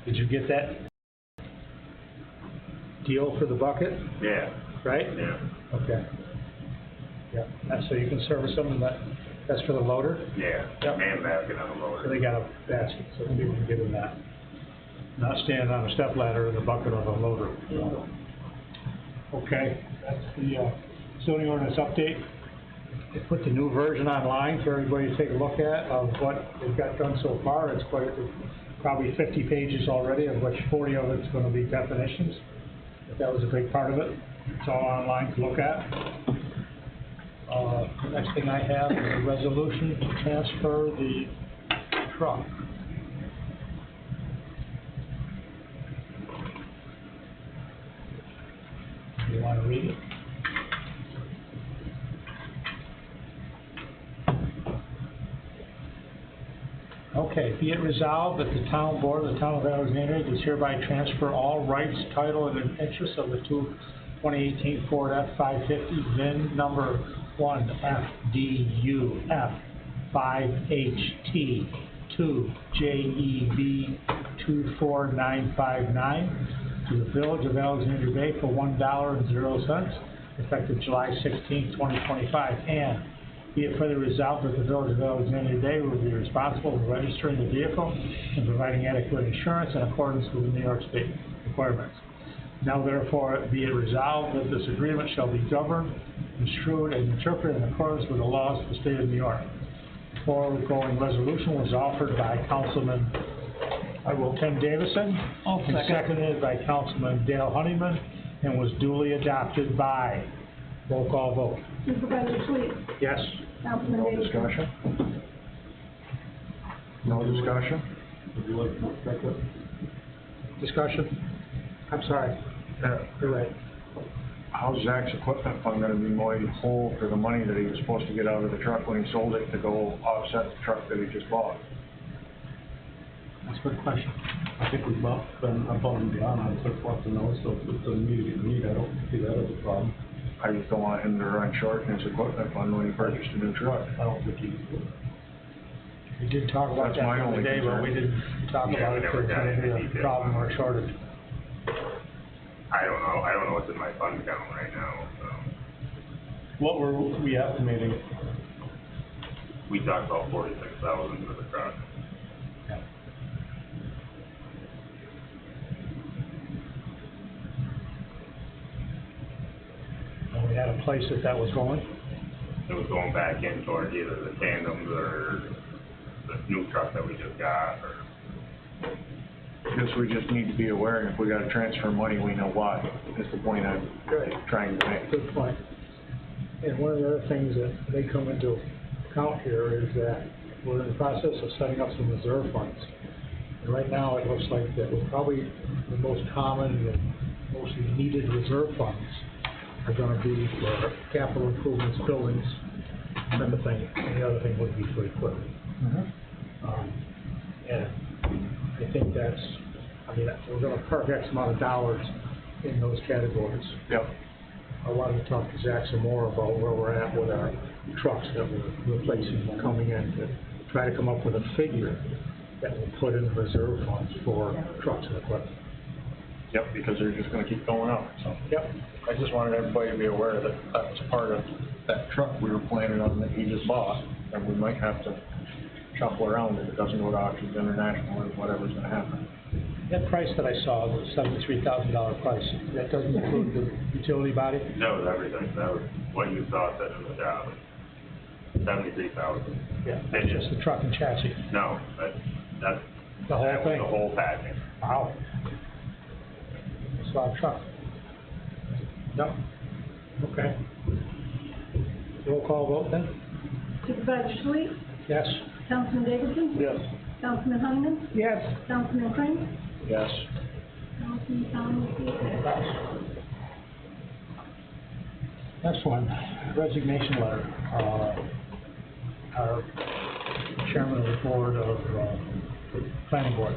[SPEAKER 1] Did you get that deal for the bucket?
[SPEAKER 19] Yeah.
[SPEAKER 1] Right?
[SPEAKER 19] Yeah.
[SPEAKER 1] Okay. Yeah, that's so you can service them, and that's for the loader?
[SPEAKER 19] Yeah.
[SPEAKER 1] Yep.
[SPEAKER 19] And basket on the loader.
[SPEAKER 1] So they got a basket, so we can give them that. Not standing on a step ladder in the bucket of a loader. Okay, that's the zoning ordinance update. They put the new version online for everybody to take a look at of what they've got done so far. It's probably 50 pages already, of which 40 of it's going to be definitions. That was a big part of it. It's all online to look at. The next thing I have is a resolution to transfer the truck. You want to read it? Okay, be it resolved that the town board of the town of Alexandria does hereby transfer all rights, title, and interest of the 2018 Ford F-550 VIN number 1FDUF5HT2JEB24959 to the Village of Alexandria Bay for $1.00, effective July 16, 2025, and be it further resolved that the Village of Alexandria Bay will be responsible for registering the vehicle and providing adequate insurance in accordance with the New York State requirements. Now therefore be it resolved that this agreement shall be governed, construed, and interpreted in accordance with the laws of the state of New York. The foregoing resolution was offered by Councilman Tim Davison, and seconded by Councilman Dale Honeyman, and was duly adopted by roll call vote.
[SPEAKER 12] Supervisor Sweet?
[SPEAKER 1] Yes.
[SPEAKER 12] Councilman
[SPEAKER 10] No
[SPEAKER 12] Davis?
[SPEAKER 10] discussion? No discussion?
[SPEAKER 16] Would you like to take it?
[SPEAKER 1] Discussion? I'm sorry. You're right.
[SPEAKER 10] How's Zach's equipment fund gonna be made whole for the money that he was supposed to get out of the truck when he sold it to go offset the truck that he just bought?
[SPEAKER 1] That's a good question.
[SPEAKER 16] I think we've been above and beyond on surplus and those, so if it doesn't need, I don't see that as a problem.
[SPEAKER 10] I just don't want him to run short in his equipment fund when he purchased a new truck.
[SPEAKER 16] I don't think he's.
[SPEAKER 1] We did talk about
[SPEAKER 10] That's
[SPEAKER 1] that
[SPEAKER 10] my
[SPEAKER 1] the other
[SPEAKER 10] only
[SPEAKER 1] day, but we
[SPEAKER 10] concern.
[SPEAKER 1] didn't talk
[SPEAKER 19] Yeah,
[SPEAKER 1] about
[SPEAKER 19] we
[SPEAKER 1] it
[SPEAKER 19] never
[SPEAKER 1] to
[SPEAKER 19] got into
[SPEAKER 1] any
[SPEAKER 19] detail.
[SPEAKER 1] problem or shortage.
[SPEAKER 19] I don't know what's in my fund account right now, so.
[SPEAKER 16] What were we estimating?
[SPEAKER 19] We talked about 46,000 for the truck.
[SPEAKER 1] And we had a place that was going.
[SPEAKER 19] It was going back in toward either the tandems or the new truck that we just got, or.
[SPEAKER 10] Guess we just need to be aware, and if we gotta transfer money, we know why, is the point I'm trying to make.
[SPEAKER 1] Good point. And one of the other things that may come into account here is that we're in the process of setting up some reserve funds. And right now, it looks like that we're probably the most common and most needed reserve funds are gonna be for capital improvements, buildings, and then the other thing would be for equipment. And I think that's, we're gonna park X amount of dollars in those categories.
[SPEAKER 10] Yep.
[SPEAKER 1] I wanted to talk to Zach some more about where we're at with our trucks that we're replacing and coming in to try to come up with a figure that we'll put in the reserve funds for trucks and equipment.
[SPEAKER 10] Yep, because they're just gonna keep going up, so.
[SPEAKER 1] Yep.
[SPEAKER 10] I just wanted everybody to be aware that that was part of that truck we were planning on that he just bought, and we might have to shuffle around if it doesn't go to Auctions International or whatever's gonna happen.
[SPEAKER 1] That price that I saw, the $73,000 price, that doesn't include the utility body?
[SPEAKER 19] That was everything, that was what you saw said in the job. 73,000.
[SPEAKER 1] Yeah, that's just the truck and chassis.
[SPEAKER 19] No, that's.
[SPEAKER 1] The whole
[SPEAKER 19] that was
[SPEAKER 1] thing?
[SPEAKER 19] The whole package.
[SPEAKER 1] Wow. It's a lot of truck. Yep. Okay. Roll call vote then?
[SPEAKER 12] Supervisor Sweet?
[SPEAKER 1] Yes.
[SPEAKER 12] Councilman Davidson?
[SPEAKER 10] Yes.
[SPEAKER 12] Councilman Honeyman?
[SPEAKER 1] Yes.
[SPEAKER 12] Councilman Crane?
[SPEAKER 10] Yes.
[SPEAKER 12] Councilman Thomas?
[SPEAKER 1] Next one, resignation letter. Our chairman of the board of the planning board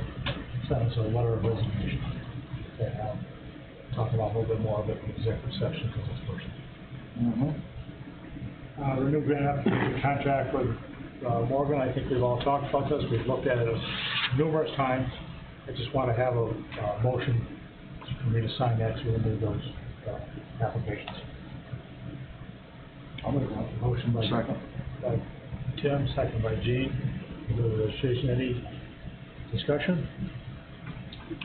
[SPEAKER 1] sent us a letter of resignation. And I'll talk about a little bit more of it in the executive session because it's personal. The new grant application contract with Morgan, I think we've all talked about this. We've looked at it numerous times. I just want to have a motion for me to sign that to remove those applications. I'll make a motion by Tim, second by Gene. Go to the registration. Any discussion?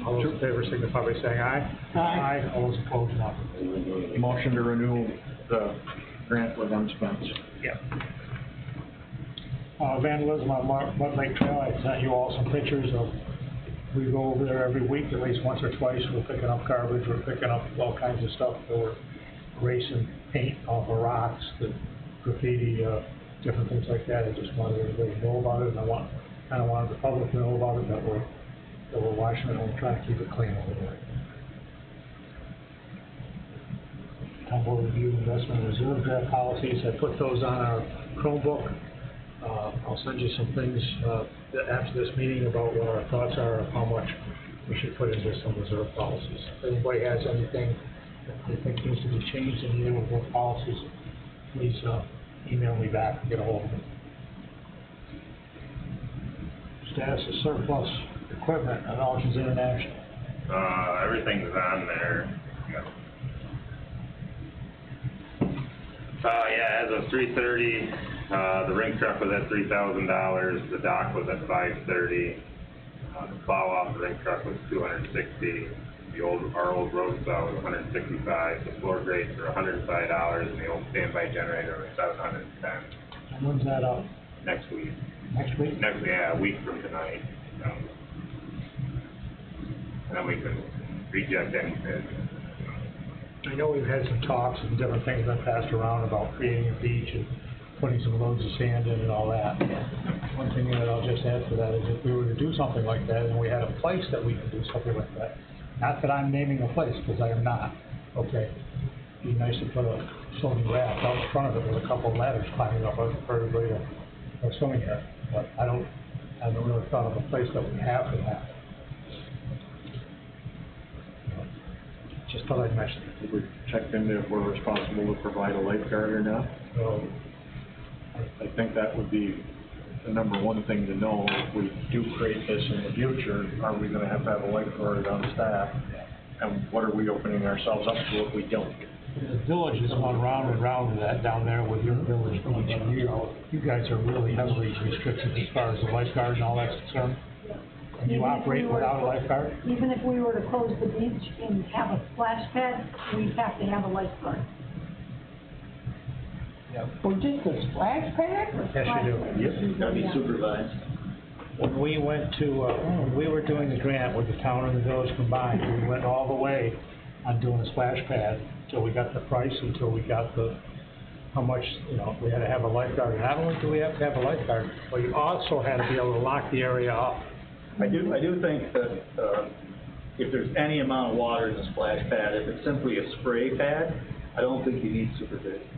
[SPEAKER 1] All those in favor signify by saying aye. Aye. All those opposed, no.
[SPEAKER 10] Motion to renew the grant with unspent.
[SPEAKER 1] Yeah. Vandalism on Mud Lake Trail, I sent you all some pictures of, we go over there every week, at least once or twice, we're picking up garbage, we're picking up all kinds of stuff, we're erasing paint off of rocks, the graffiti, different things like that. I just wanted everybody to know about it, and I kinda wanted the public to know about it, that we're watching it, and we're trying to keep it clean over there. Town Board review investment reserve draft policies, I put those on our Chromebook. I'll send you some things, after this meeting about what our thoughts are of how much we should put into some reserve policies. If anybody has anything that they think needs to be changed in either of those policies, please, email me back and get a hold of me. Status of surplus equipment at Auctions International.
[SPEAKER 19] Everything's on there. Yeah, as of 3:30, the ring truck was at $3,000, the dock was at $530, the plow off the ring truck was $260, our old road saw was $165, the floor grates are $105, and the old standby generator was $710.
[SPEAKER 1] And when's that up?
[SPEAKER 19] Next week.
[SPEAKER 1] Next week?
[SPEAKER 19] A week from tonight. And then we can reject any bid.
[SPEAKER 1] I know we've had some talks and different things been passed around about creating a beach and putting some loads of sand in and all that. One thing that I'll just add to that is if we were to do something like that and we had a place that we could do something like that, not that I'm naming a place, because I am not, okay? It'd be nice to put a swimming raft out in front of it with a couple of ladders climbing up for everybody to go swimming here. But I haven't really thought of a place that we have for that. Just thought I'd mention it.
[SPEAKER 10] Did we check into if we're responsible to provide a lifeguard or not?
[SPEAKER 1] So,
[SPEAKER 10] I think that would be the number one thing to know, if we do create this in the future, are we gonna have a lifeguard on staff? And what are we opening ourselves up to if we don't?
[SPEAKER 1] The village has gone round and round with that down there with your village beach, and you guys are really heavily restricted as far as the lifeguard and all that's concerned. And you operate without a lifeguard?
[SPEAKER 17] Even if we were to close the beach and have a splash pad, we'd have to have a lifeguard.
[SPEAKER 13] For just a splash pad?
[SPEAKER 1] Yes, you do.
[SPEAKER 2] Yep, gotta be supervised.
[SPEAKER 1] When we went to, when we were doing the grant with the town and the village combined, we went all the way on doing a splash pad until we got the price, until we got the, how much, you know, we had to have a lifeguard. Not only do we have to have a lifeguard, but you also had to be able to lock the area up.
[SPEAKER 2] I do think that, if there's any amount of water in the splash pad, if it's simply a spray pad, I don't think you need supervision.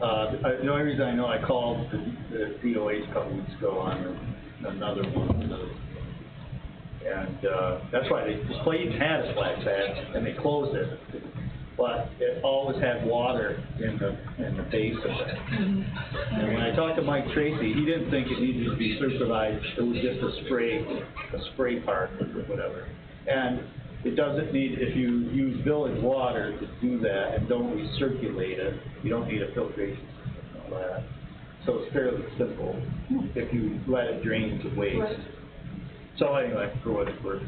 [SPEAKER 2] The only reason I know, I called the DOH a couple weeks ago on another one, and that's why this place had a splash pad, and they closed it, but it always had water in the base of it. And when I talked to Mike Tracy, he didn't think it needed to be supervised, it was just a spray part or whatever. And it doesn't need, if you use village water to do that and don't recirculate it, you don't need a filtration system and all that. So it's fairly simple if you let it drain to waste.
[SPEAKER 17] Right.
[SPEAKER 2] So anyway, for what it's worth.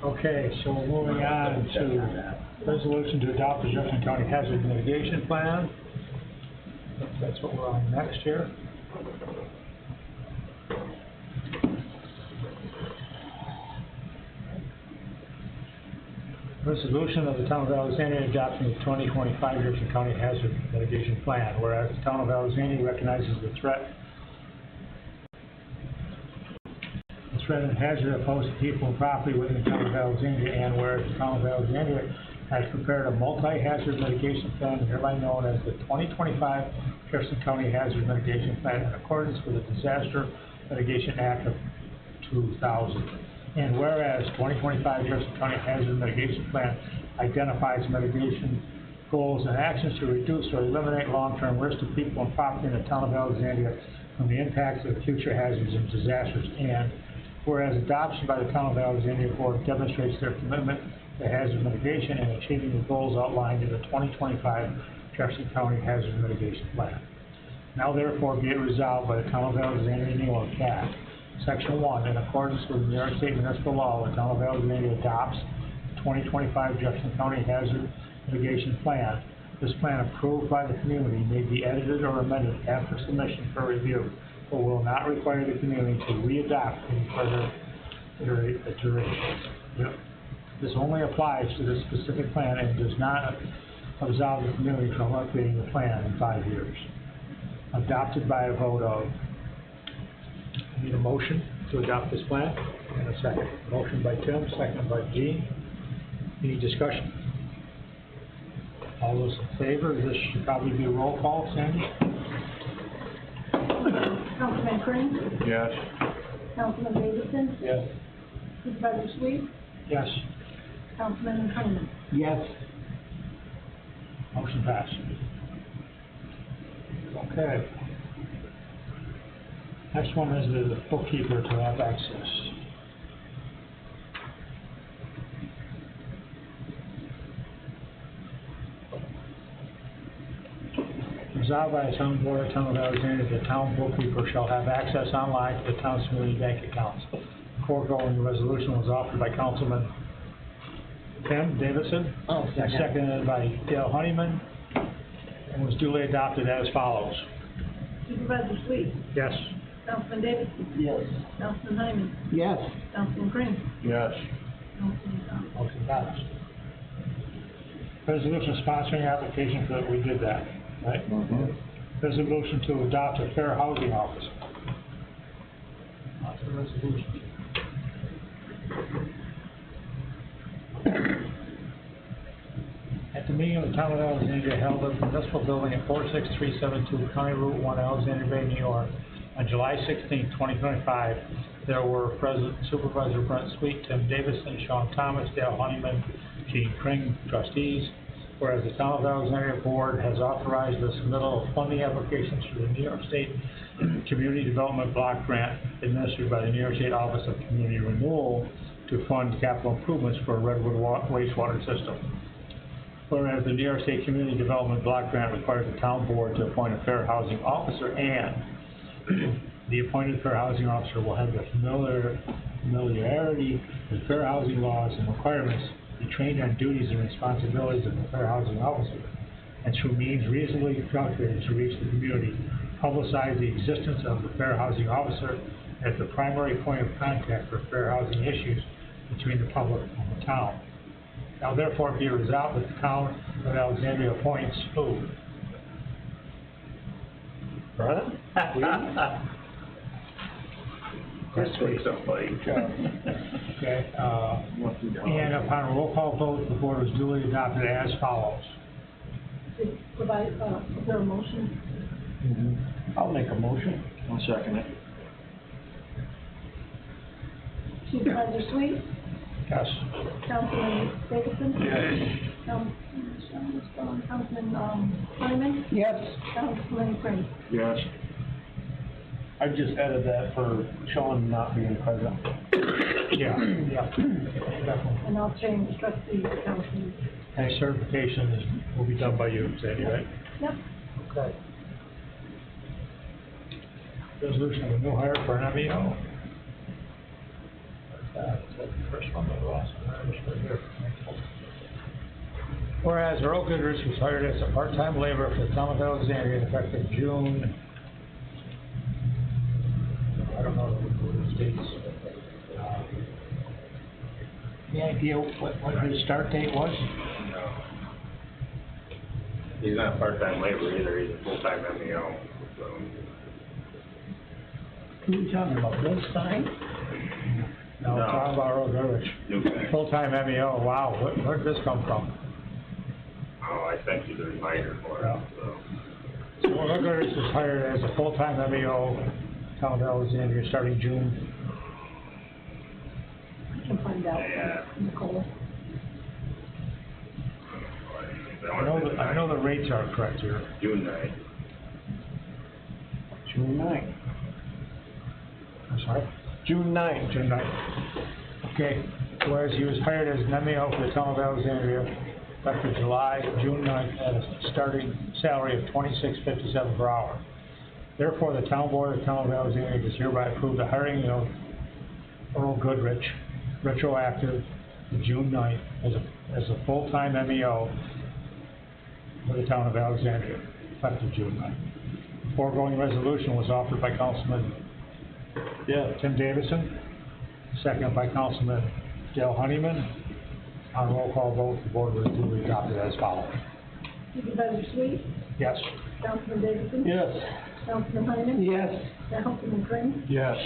[SPEAKER 1] Okay, so moving on to resolution to adopt the Jefferson County Hazard Mitigation Plan. That's what we're on next here. Resolution of the Town of Alexandria adopting the 2025 Jefferson County Hazard Mitigation Plan, whereas the Town of Alexandria recognizes the threat and hazard posed to people and property within the Town of Alexandria, and whereas the Town of Alexandria has prepared a multi-hazard mitigation plan, hereby known as the 2025 Jefferson County Hazard Mitigation Plan, in accordance with the Disaster Mitigation Act of 2000. And whereas 2025 Jefferson County Hazard Mitigation Plan identifies mitigation goals and actions to reduce or eliminate long-term risk to people and property in the Town of Alexandria from the impacts of future hazards and disasters. And whereas adoption by the Town of Alexandria Board demonstrates their commitment to hazard mitigation and achieving the goals outlined in the 2025 Jefferson County Hazard Mitigation Plan. Now therefore be it resolved by the Town of Alexandria, New York that Section 1, in accordance with the New York State Municipal Law, the Town of Alexandria adopts the 2025 Jefferson County Hazard Mitigation Plan. This plan approved by the community may be edited or amended after submission for review, but will not require the community to re-adopt any further iterations. This only applies to this specific plan and does not absolve the community from updating the plan in 5 years. Adopted by a vote of, I need a motion to adopt this plan, and a second. Motion by Tim, second by Gene. Any discussion? All those in favor? This should probably be a roll call, Sandy?
[SPEAKER 12] Councilman Crane?
[SPEAKER 10] Yes.
[SPEAKER 12] Councilman Davidson?
[SPEAKER 10] Yes.
[SPEAKER 12] Supervisor Sweet?
[SPEAKER 1] Yes.
[SPEAKER 12] Councilman Honeyman?
[SPEAKER 13] Yes.
[SPEAKER 1] Motion passed. Okay. Next one is the bookkeeper to have access. Resolved by the Town Board of Town of Alexandria, the town bookkeeper shall have access online to the town's community bank accounts. The foregoing resolution was offered by Councilman Tim Davidson, and seconded by Dale Honeyman, and was duly adopted as follows.
[SPEAKER 12] Supervisor Sweet?
[SPEAKER 1] Yes.
[SPEAKER 12] Councilman Davidson?
[SPEAKER 13] Yes.
[SPEAKER 12] Councilman Honeyman?
[SPEAKER 13] Yes.
[SPEAKER 12] Councilman Crane?
[SPEAKER 10] Yes.
[SPEAKER 12] Councilman Tom?
[SPEAKER 1] Motion passed. Resolution sponsoring application for, we did that, right?
[SPEAKER 13] Mm-hmm.
[SPEAKER 1] Resolution to adopt a fair housing officer. That's the resolution. At the meeting of the Town of Alexandria held at the municipal building at 46372 County Route 1, Alexandria Bay, New York, on July 16, 2025, there were present Supervisor Brent Sweet, Tim Davison, Sean Thomas, Dale Honeyman, Gene Kring, trustees, Whereas the Town of Alexandria Board has authorized the submittal of funding applications for the New York State Community Development Block Grant administered by the New York State Office of Community Renewal to fund capital improvements for a Redwood wastewater system. Whereas the New York State Community Development Block Grant requires the town board to appoint a fair housing officer, and the appointed fair housing officer will have the familiarity with fair housing laws and requirements, be trained on duties and responsibilities of the fair housing officer, and through means reasonably calculated to reach the community, publicize the existence of the fair housing officer as the primary point of contact for fair housing issues between the public and the town. Now therefore be resolved that the town of Alexandria appoints who? Brother?
[SPEAKER 8] That's what somebody.
[SPEAKER 1] Okay, and upon a roll call vote, the board was duly adopted as follows.
[SPEAKER 12] Is there a motion?
[SPEAKER 16] I'll make a motion.
[SPEAKER 10] I'll second it.
[SPEAKER 12] Supervisor Sweet?
[SPEAKER 1] Yes.
[SPEAKER 12] Councilman Davidson?
[SPEAKER 1] Yes.
[SPEAKER 12] Councilman, Hyman?
[SPEAKER 16] Yes.
[SPEAKER 12] Councilman Prince?
[SPEAKER 10] Yes.
[SPEAKER 16] I just added that for Sean not being present.
[SPEAKER 1] Yeah, definitely.
[SPEAKER 12] And I'll change trustee to councilman.
[SPEAKER 1] And certification will be done by you, Sandy, right?
[SPEAKER 12] Yep.
[SPEAKER 1] Okay. Resolution of a new hire for an MEO. That's the first one, the last one. Whereas Earl Goodrich was hired as a part-time laborer for the town of Alexandria effective June, I don't know the dates. Any idea what his start date was?
[SPEAKER 19] No. He's not part-time labor either, he's a full-time MEO, so.
[SPEAKER 1] Who are you talking about, Bill Stein? No, we're talking about Earl Goodrich.
[SPEAKER 19] Okay.
[SPEAKER 1] Full-time MEO, wow, where did this come from?
[SPEAKER 19] Oh, I sent you the reminder for it, so.
[SPEAKER 1] So Earl Goodrich was hired as a full-time MEO, town of Alexandria, starting June.
[SPEAKER 12] I can find out.
[SPEAKER 19] Yeah.
[SPEAKER 12] Nicole.
[SPEAKER 1] I know the rates are correct here.
[SPEAKER 19] June 9th.
[SPEAKER 16] June 9th.
[SPEAKER 1] I'm sorry?
[SPEAKER 16] June 9th.
[SPEAKER 1] June 9th. Okay, whereas he was hired as an MEO for the town of Alexandria, effective June 9th, at a starting salary of $26.57 per hour. Therefore, the town board of the town of Alexandria does hereby approve the hiring of Earl Goodrich, retroactive to June 9th, as a full-time MEO for the town of Alexandria, effective June 9th. The foregoing resolution was offered by Councilman Tim Davison, seconded by Councilman Dale Honeyman. On roll call vote, the board was duly adopted as follows.
[SPEAKER 12] Supervisor Sweet?
[SPEAKER 1] Yes.
[SPEAKER 12] Councilman Davidson?
[SPEAKER 16] Yes.
[SPEAKER 12] Councilman Hyman?
[SPEAKER 16] Yes.
[SPEAKER 12] Councilman Prince?
[SPEAKER 10] Yes.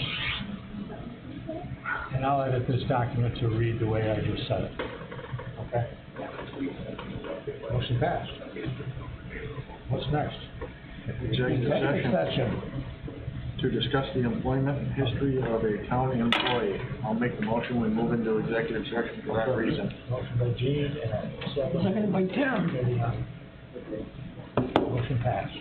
[SPEAKER 1] And I'll edit this document to read the way I just said it. Okay? Motion passed. What's next?
[SPEAKER 10] Executive session to discuss the employment history of a town employee. I'll make the motion, we move into executive session for that reason.
[SPEAKER 1] Motion by Gene and second by Tim. Motion passed.